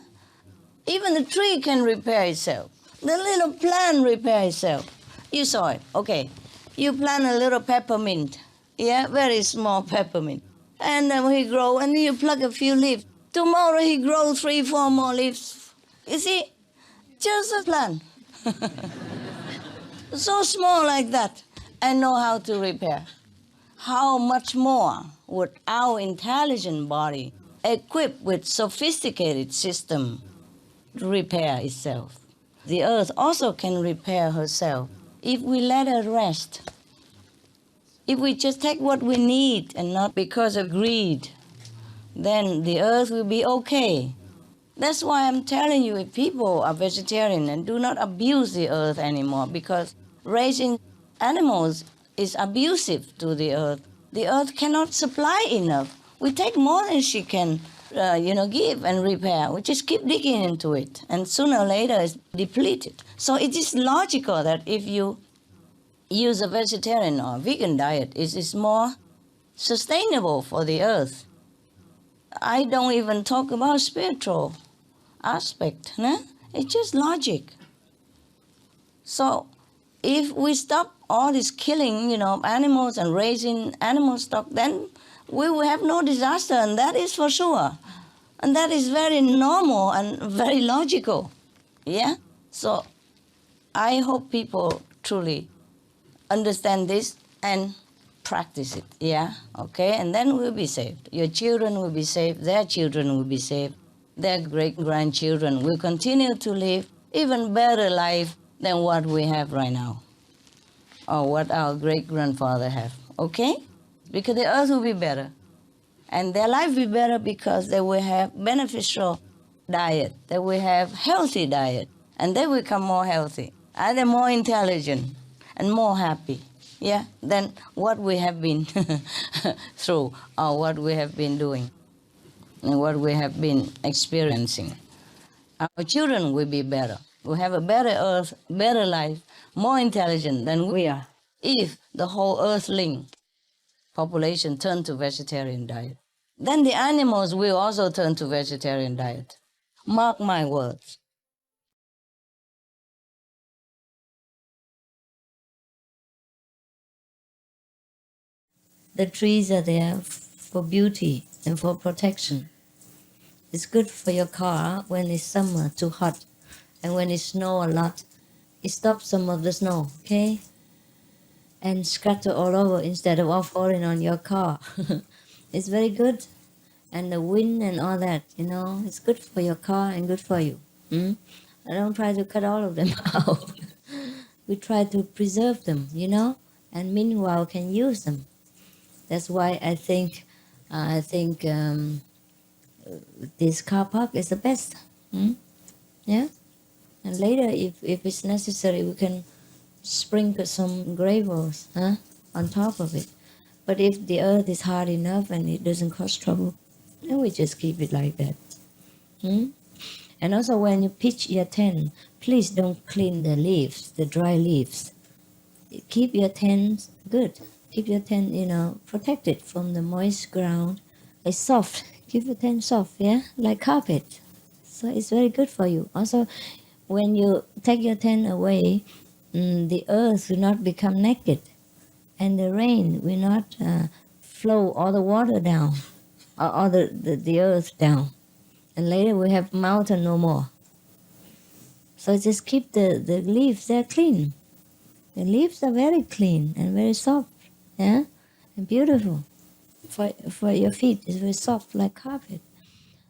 Even the tree can repair itself. The little plant repair itself. You saw it, okay. You plant a little peppermint, yeah, very small peppermint. And then he grow, and you pluck a few leaves. Tomorrow he grows 3-4 more leaves. You see, just a plant. So small like that, and know how to repair. How much more would our intelligent body, equipped with sophisticated system, repair itself? The earth also can repair herself if we let her rest. If we just take what we need and not because of greed, then the earth will be okay. That's why I'm telling you, if people are vegetarian and do not abuse the earth anymore, because raising animals is abusive to the earth. The earth cannot supply enough. We take more than she can give and repair. We just keep digging into it, and sooner or later it's depleted. So it is logical that if you use a vegetarian or vegan diet, it is more sustainable for the earth. I don't even talk about spiritual aspect. No? It's just logic. So if we stop all this killing, of animals and raising animal stock, then we will have no disaster, and that is for sure. And that is very normal and very logical. Yeah? So I hope people truly understand this and practice it. Yeah? Okay? And then we'll be saved. Your children will be saved. Their children will be saved. Their great-grandchildren will continue to live even better life than what we have right now, or what our great-grandfather have. Okay? Because the earth will be better. And their life will be better because they will have beneficial diet. They will have healthy diet. And they will become more healthy. And they're more intelligent and more happy. Yeah? Than what we have been through, or what we have been doing, and what we have been experiencing. Our children will be better. We'll have a better earth, better life, more intelligent than we are, if the whole earthling population turn to vegetarian diet. Then the animals will also turn to vegetarian diet. Mark my words. The trees are there for beauty and for protection. It's good for your car when it's summer, too hot, and when it snows a lot. It stops some of the snow, okay? And scatter all over instead of all falling on your car. It's very good. And the wind and all that, it's good for your car and good for you. I don't try to cut all of them out. We try to preserve them, and meanwhile can use them. That's why I think this car park is the best. Yeah? And later, if it's necessary, we can sprinkle some gravels on top of it. But if the earth is hard enough and it doesn't cause trouble, then we just keep it like that. And also when you pitch your tent, please don't clean the leaves, the dry leaves. Keep your tent good. Keep your tent, protected from the moist ground. It's soft. Keep your tent soft, yeah? Like carpet. So it's very good for you. Also, when you take your tent away, the earth will not become naked, and the rain will not flow all the water down, or all the earth down. And later we have mountain no more. So just keep the leaves, they're clean. The leaves are very clean and very soft, yeah? And beautiful. For your feet, it's very soft like carpet.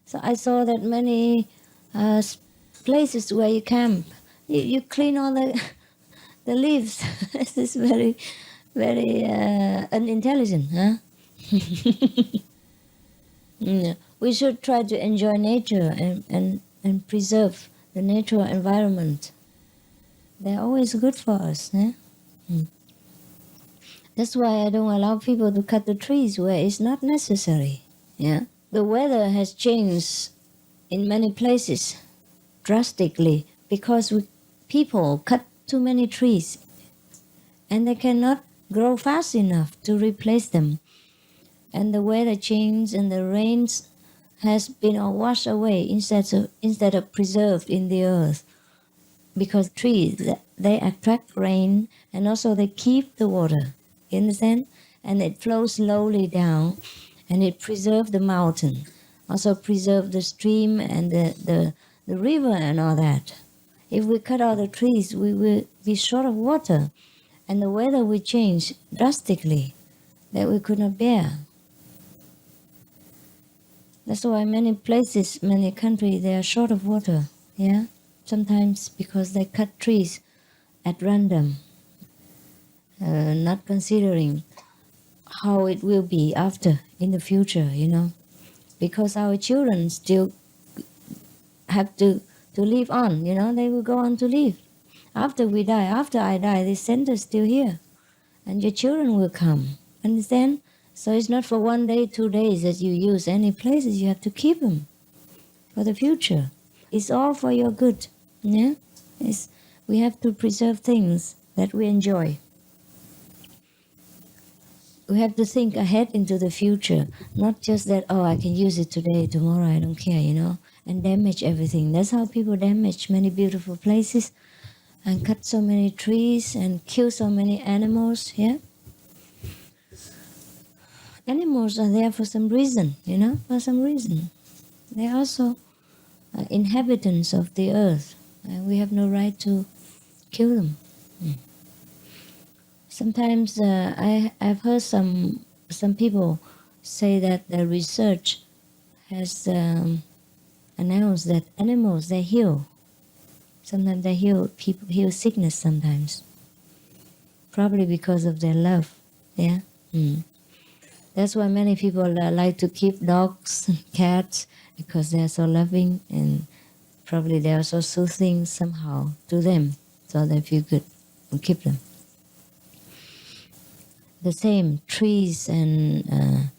So I saw that many places where you camp, you clean all the leaves. This is very, very unintelligent, huh? We should try to enjoy nature and preserve the natural environment. They're always good for us, huh? That's why I don't allow people to cut the trees where it's not necessary. Yeah, the weather has changed in many places drastically because people cut too many trees, and they cannot grow fast enough to replace them. And the weather change and the rains has been all washed away instead of preserved in the earth, because trees, they attract rain and also they keep the water. You understand? And it flows slowly down, and it preserves the mountain, also preserve the stream and the river and all that. If we cut all the trees, we will be short of water, and the weather will change drastically that we could not bear. That's why many places, many countries, they are short of water. Yeah, sometimes because they cut trees at random. Not considering how it will be after in the future, because our children still have to live on, they will go on to live. After we die, after I die, this center is still here, and your children will come, understand? So it's not for 1 day, 2 days that you use any places. You have to keep them for the future. It's all for your good. Yeah? We have to preserve things that we enjoy. We have to think ahead into the future, not just that, oh, I can use it today, tomorrow I don't care, and damage everything. That's how people damage many beautiful places and cut so many trees and kill so many animals, yeah? Animals are there for some reason, for some reason. They're also inhabitants of the earth, and we have no right to kill them. Sometimes I've heard some people say that the research has announced that animals, they heal. Sometimes they heal sickness sometimes. Probably because of their love, yeah? That's why many people like to keep dogs and cats, because they are so loving, and probably they are so soothing somehow to them, so they feel good and keep them. The same, trees and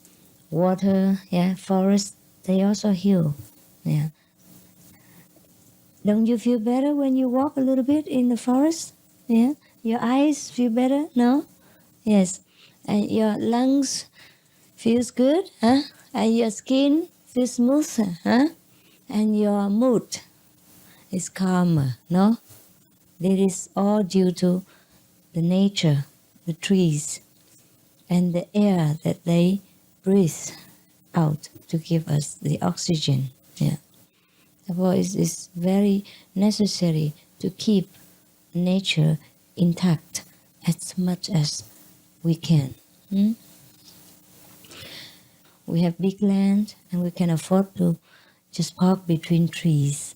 water, yeah, forests, they also heal, yeah. Don't you feel better when you walk a little bit in the forest? Yeah, your eyes feel better, no? Yes, and your lungs feels good, huh? And your skin feels smoother, huh? And your mood is calmer, no? This is all due to the nature, the trees, and the air that they breathe out to give us the oxygen. Yeah. Therefore, it is very necessary to keep nature intact as much as we can. We have big land, and we can afford to just park between trees.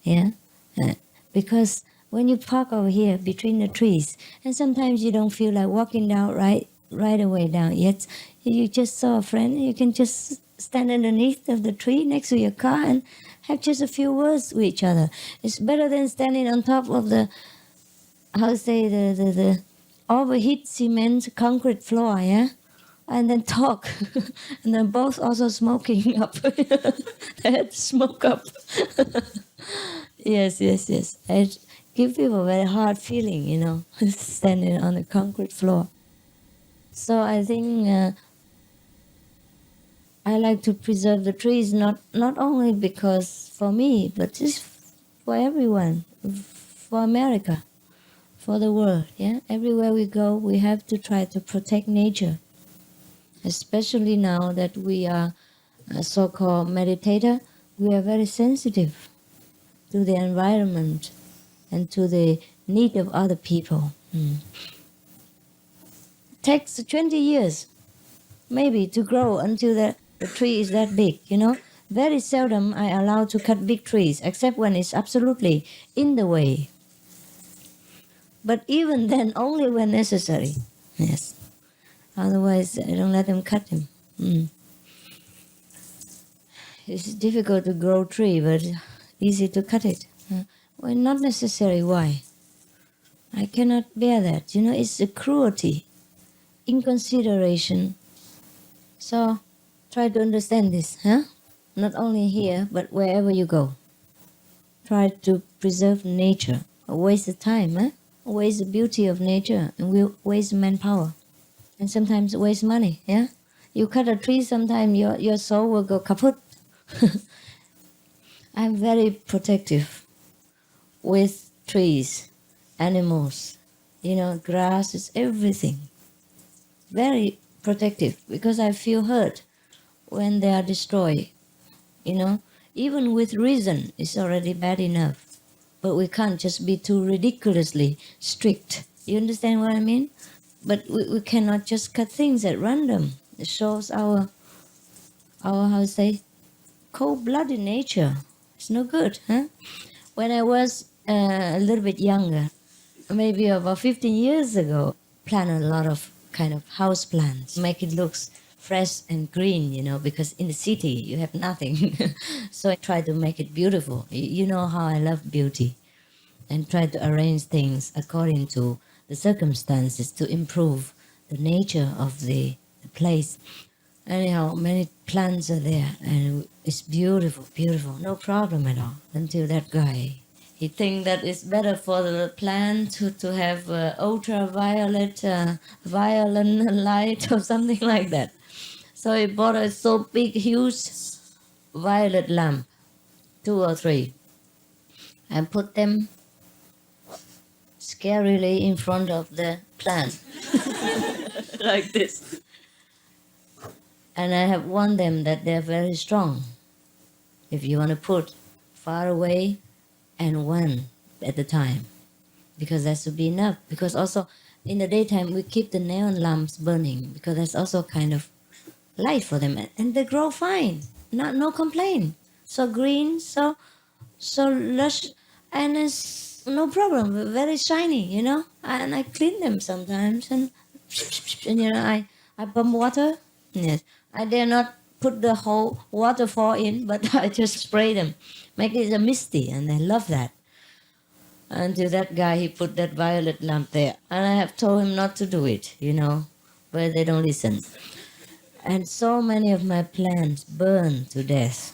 Yeah, because when you park over here between the trees, and sometimes you don't feel like walking down right away down. Yet you just saw a friend, you can just stand underneath of the tree next to your car and have just a few words with each other. It's better than standing on top of the overheat cement concrete floor, yeah? And then talk. And then both also smoking up. They had to smoke up. Yes. It gives people a very hard feeling, standing on the concrete floor. So I think I like to preserve the trees, not only because for me, but just for everyone, for America, for the world. Yeah, everywhere we go, we have to try to protect nature, especially now that we are a so-called meditator. We are very sensitive to the environment and to the need of other people. Takes 20 years, maybe, to grow until the tree is that big, Very seldom I allow to cut big trees, except when it's absolutely in the way. But even then, only when necessary. Yes. Otherwise, I don't let them cut them. It's difficult to grow a tree, but easy to cut it. When not necessary, why? I cannot bear that. It's a cruelty, inconsideration. So try to understand this, huh? Not only here, but wherever you go. Try to preserve nature. Waste the time, huh? Waste the beauty of nature, and we waste manpower. And sometimes waste money, yeah? You cut a tree, sometimes your soul will go kaput. I'm very protective with trees, animals, grasses, everything. Very protective, because I feel hurt when they are destroyed. Even with reason, it's already bad enough. But we can't just be too ridiculously strict. You understand what I mean? But we cannot just cut things at random. It shows our cold-blooded nature. It's no good, huh? When I was a little bit younger, maybe about 15 years ago, planted a lot of kind of house plants, make it look fresh and green, because in the city you have nothing. So I try to make it beautiful. You know how I love beauty, and try to arrange things according to the circumstances to improve the nature of the place. Anyhow, many plants are there, and it's beautiful, beautiful, no problem at all. Until that guy, he think that it's better for the plant to have ultraviolet, violent light or something like that. So he bought a so big, huge violet lamp, 2 or 3, and put them scarily in front of the plant, like this. And I have warned them that they're very strong. If you want to put far away and one at a time, because that should be enough. Because also in the daytime we keep the neon lamps burning, because that's also kind of light for them, and they grow fine, no complaint. So green, so lush, and it's no problem, very shiny, you know. And I clean them sometimes, and you know, I pump water. Yes, I dare not put the whole waterfall in, but I just spray them, make it a misty, and I love that. Until that guy, he put that violet lamp there, and I have told him not to do it, you know, but they don't listen. And so many of my plants burn to death.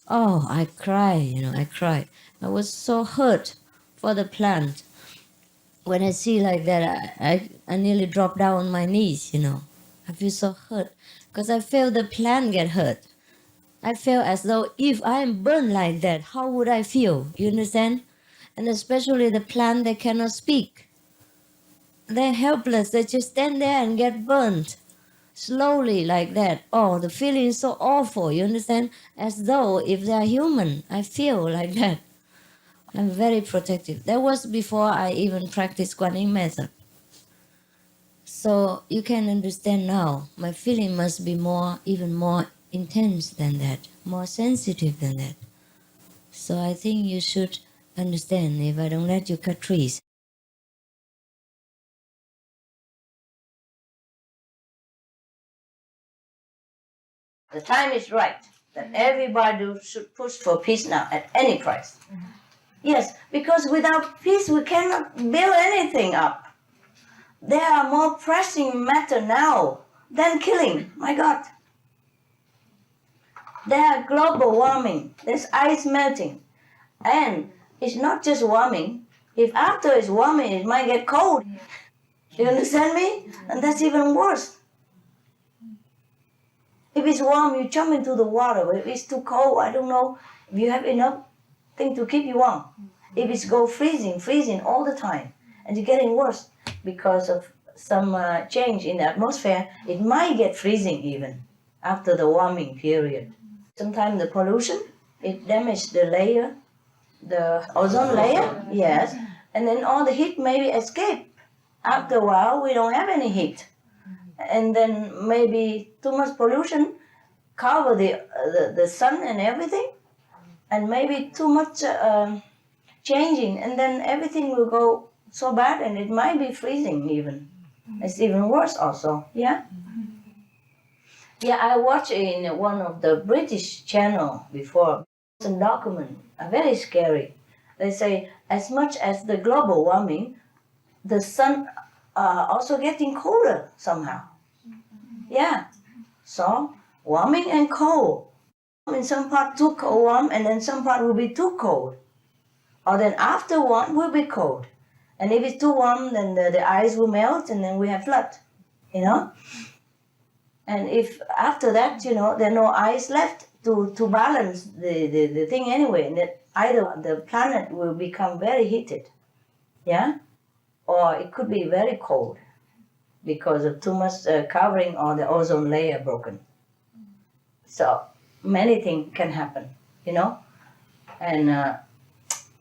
Oh, I cry, you know, I cry. I was so hurt for the plant. When I see like that, I nearly drop down on my knees, you know. I feel so hurt because I feel the plant get hurt. I feel as though if I am burned like that, how would I feel? You understand? And especially the plant, they cannot speak. They're helpless. They just stand there and get burned. Slowly like that. Oh, the feeling is so awful, you understand? As though if they are human, I feel like that. I'm very protective. That was before I even practiced Kuan Yin method. So you can understand now, my feeling must be even more intense than that, more sensitive than that. So I think you should understand if I don't let you cut trees. The time is right that everybody should push for peace now at any price. Yes, because without peace we cannot build anything up. There are more pressing matter now than killing. My God. There are global warming. There's ice melting. And it's not just warming. If after it's warming, it might get cold. You understand me? And that's even worse. If it's warm, you jump into the water. If it's too cold, I don't know if you have enough thing to keep you warm. If it's go freezing all the time, and it's getting worse because of some change in the atmosphere, it might get freezing even after the warming period. Sometimes the pollution, it damages the layer, the ozone layer, yes, and then all the heat maybe escape. After a while, we don't have any heat. And then maybe too much pollution cover the sun and everything, and maybe too much changing, and then everything will go so bad, and it might be freezing even. It's even worse also, yeah? Yeah, I watched in one of the British channel before, some document, very scary. They say as much as the global warming, the sun also getting colder somehow. Yeah, so warming and cold. In some part too cold, warm, and then some part will be too cold. Or then after warm will be cold. And if it's too warm, then the ice will melt, and then we have flood, you know? And if after that, you know, there's no ice left to balance the thing anyway, and that either the planet will become very heated, yeah? Or it could be very cold because of too much covering or the ozone layer broken. So many things can happen, you know? And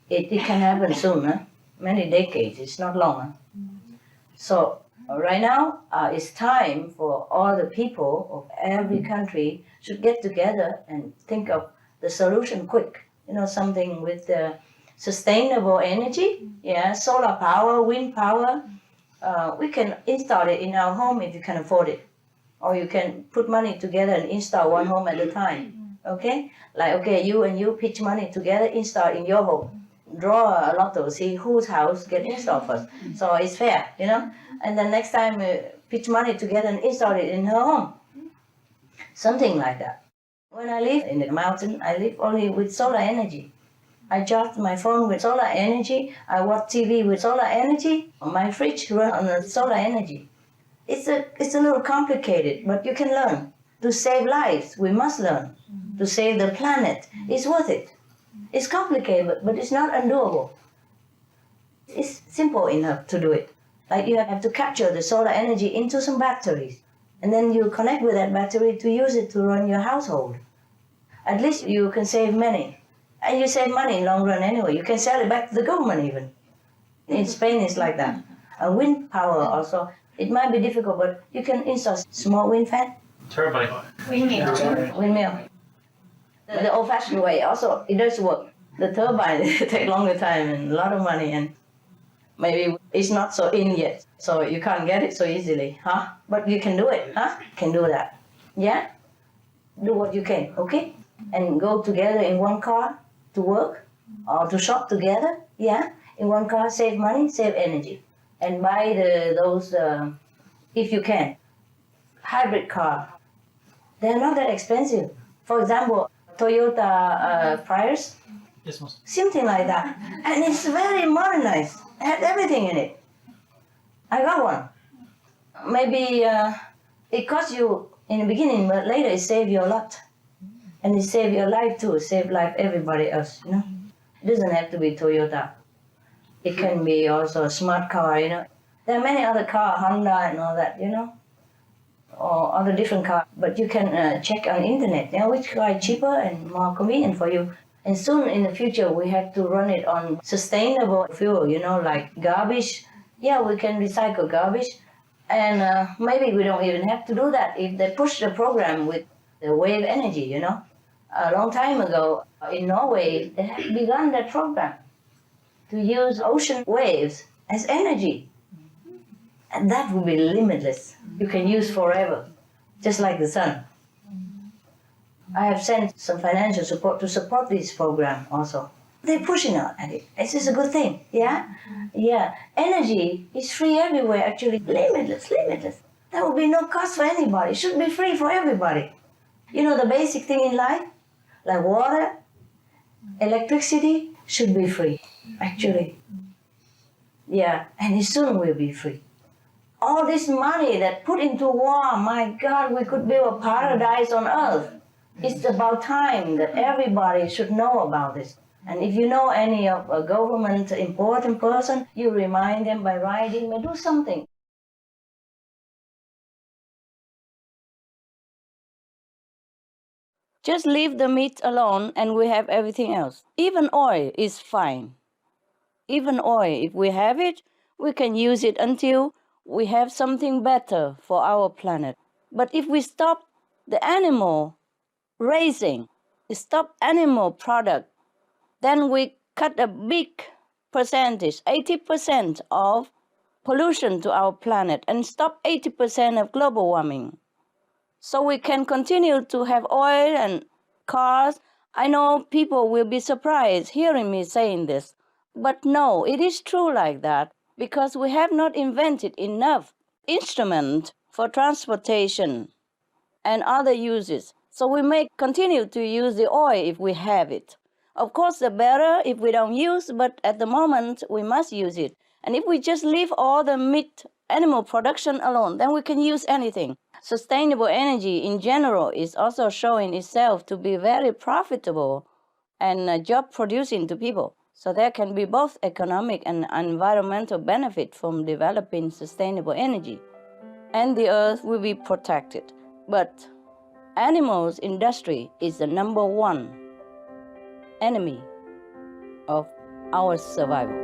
it can happen soon, huh? Many decades, it's not long. Huh? So right now, it's time for all the people of every country should get together and think of the solution quick. You know, something with sustainable energy, yeah, solar power, wind power. We can install it in our home if you can afford it. Or you can put money together and install one home at a time, okay? Like, okay, you and you pitch money together, install in your home. Draw a lotto, see whose house get installed first. So it's fair, you know? And then next time pitch money together and install it in her home. Something like that. When I live in the mountain, I live only with solar energy. I charge my phone with solar energy. I watch TV with solar energy. My fridge runs on solar energy. It's a little complicated, but you can learn. To save lives, we must learn. To save the planet, it's worth it. It's complicated, but it's not undoable. It's simple enough to do it. Like you have to capture the solar energy into some batteries, and then you connect with that battery to use it to run your household. At least you can save money. And you save money in long run anyway. You can sell it back to the government even. In Spain it's like that. Wind power also. It might be difficult, but you can install small wind fan. Turbine. Windmill. The old-fashioned way also, it does work. The turbine take longer time and a lot of money, and maybe it's not so in yet, so you can't get it so easily, huh? But you can do it, huh? Can do that, yeah? Do what you can, okay? And go together in one car to work or to shop together, yeah? In one car, save money, save energy, and buy those, if you can, hybrid car. They're not that expensive. For example, Toyota Prius, Yes, Master. something like that. And it's very modernized. It has everything in it. I got one. Maybe it costs you in the beginning, but later it saves you a lot. And it saves your life too, save life everybody else, you know. It doesn't have to be Toyota. It can be also a smart car, you know. There are many other cars, Honda and all that, you know, or other different cars. But you can check on internet, you know, which car is cheaper and more convenient for you. And soon in the future, we have to run it on sustainable fuel, you know, like garbage. Yeah, we can recycle garbage. And maybe we don't even have to do that if they push the program with the wave energy, you know. A long time ago in Norway, they have begun that program to use ocean waves as energy. And that will be limitless. You can use forever, just like the sun. I have sent some financial support to support this program also. They're pushing out at it. It's just a good thing, yeah? Yeah, energy is free everywhere, actually, limitless. There will be no cost for anybody. It should be free for everybody. You know, the basic thing in life, like water, electricity, should be free, actually. Yeah, and it soon will be free. All this money that put into war, my God, we could build a paradise on earth. It's about time that everybody should know about this. And if you know any of a government important person, you remind them by writing or do something. Just leave the meat alone and we have everything else. Even oil is fine. Even oil, if we have it, we can use it until we have something better for our planet. But if we stop the animal raising, stop animal product, then we cut a big percentage, 80% of pollution to our planet and stop 80% of global warming. So we can continue to have oil and cars. I know people will be surprised hearing me saying this, but no, it is true like that because we have not invented enough instrument for transportation and other uses. So we may continue to use the oil if we have it. Of course, the better if we don't use, but at the moment we must use it. And if we just leave all the meat animal production alone, then we can use anything. Sustainable energy in general is also showing itself to be very profitable and job producing to people. So there can be both economic and environmental benefit from developing sustainable energy. And the earth will be protected. But animals industry is the number one enemy of our survival.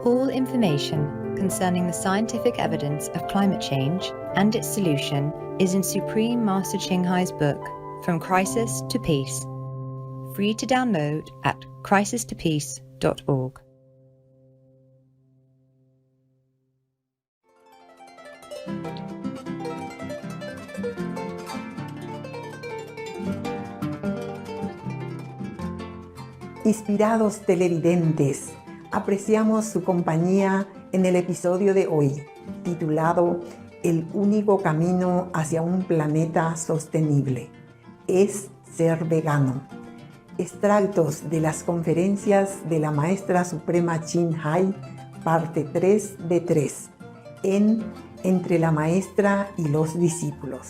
All information concerning the scientific evidence of climate change and its solution is in Supreme Master Ching Hai's book, From Crisis to Peace, free to download at crisistopeace.org. Inspirados televidentes, apreciamos su compañía en el episodio de hoy, titulado El único camino hacia un planeta sostenible es ser vegano. Extractos de las conferencias de la Maestra Suprema Ching, parte 3 de 3, en Entre la Maestra y los Discípulos.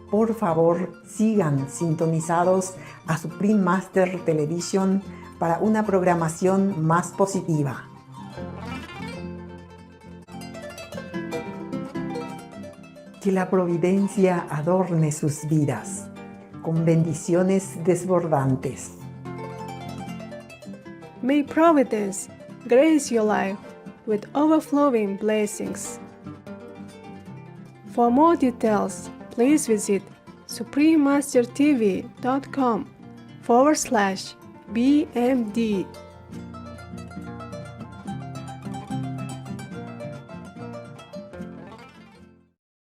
Por favor, sigan sintonizados a Supreme Master Television para una programación más positiva. Que la providencia adorne sus vidas con bendiciones desbordantes. May Providence grace your life with overflowing blessings. For more details, please visit suprememastertv.com/BMD.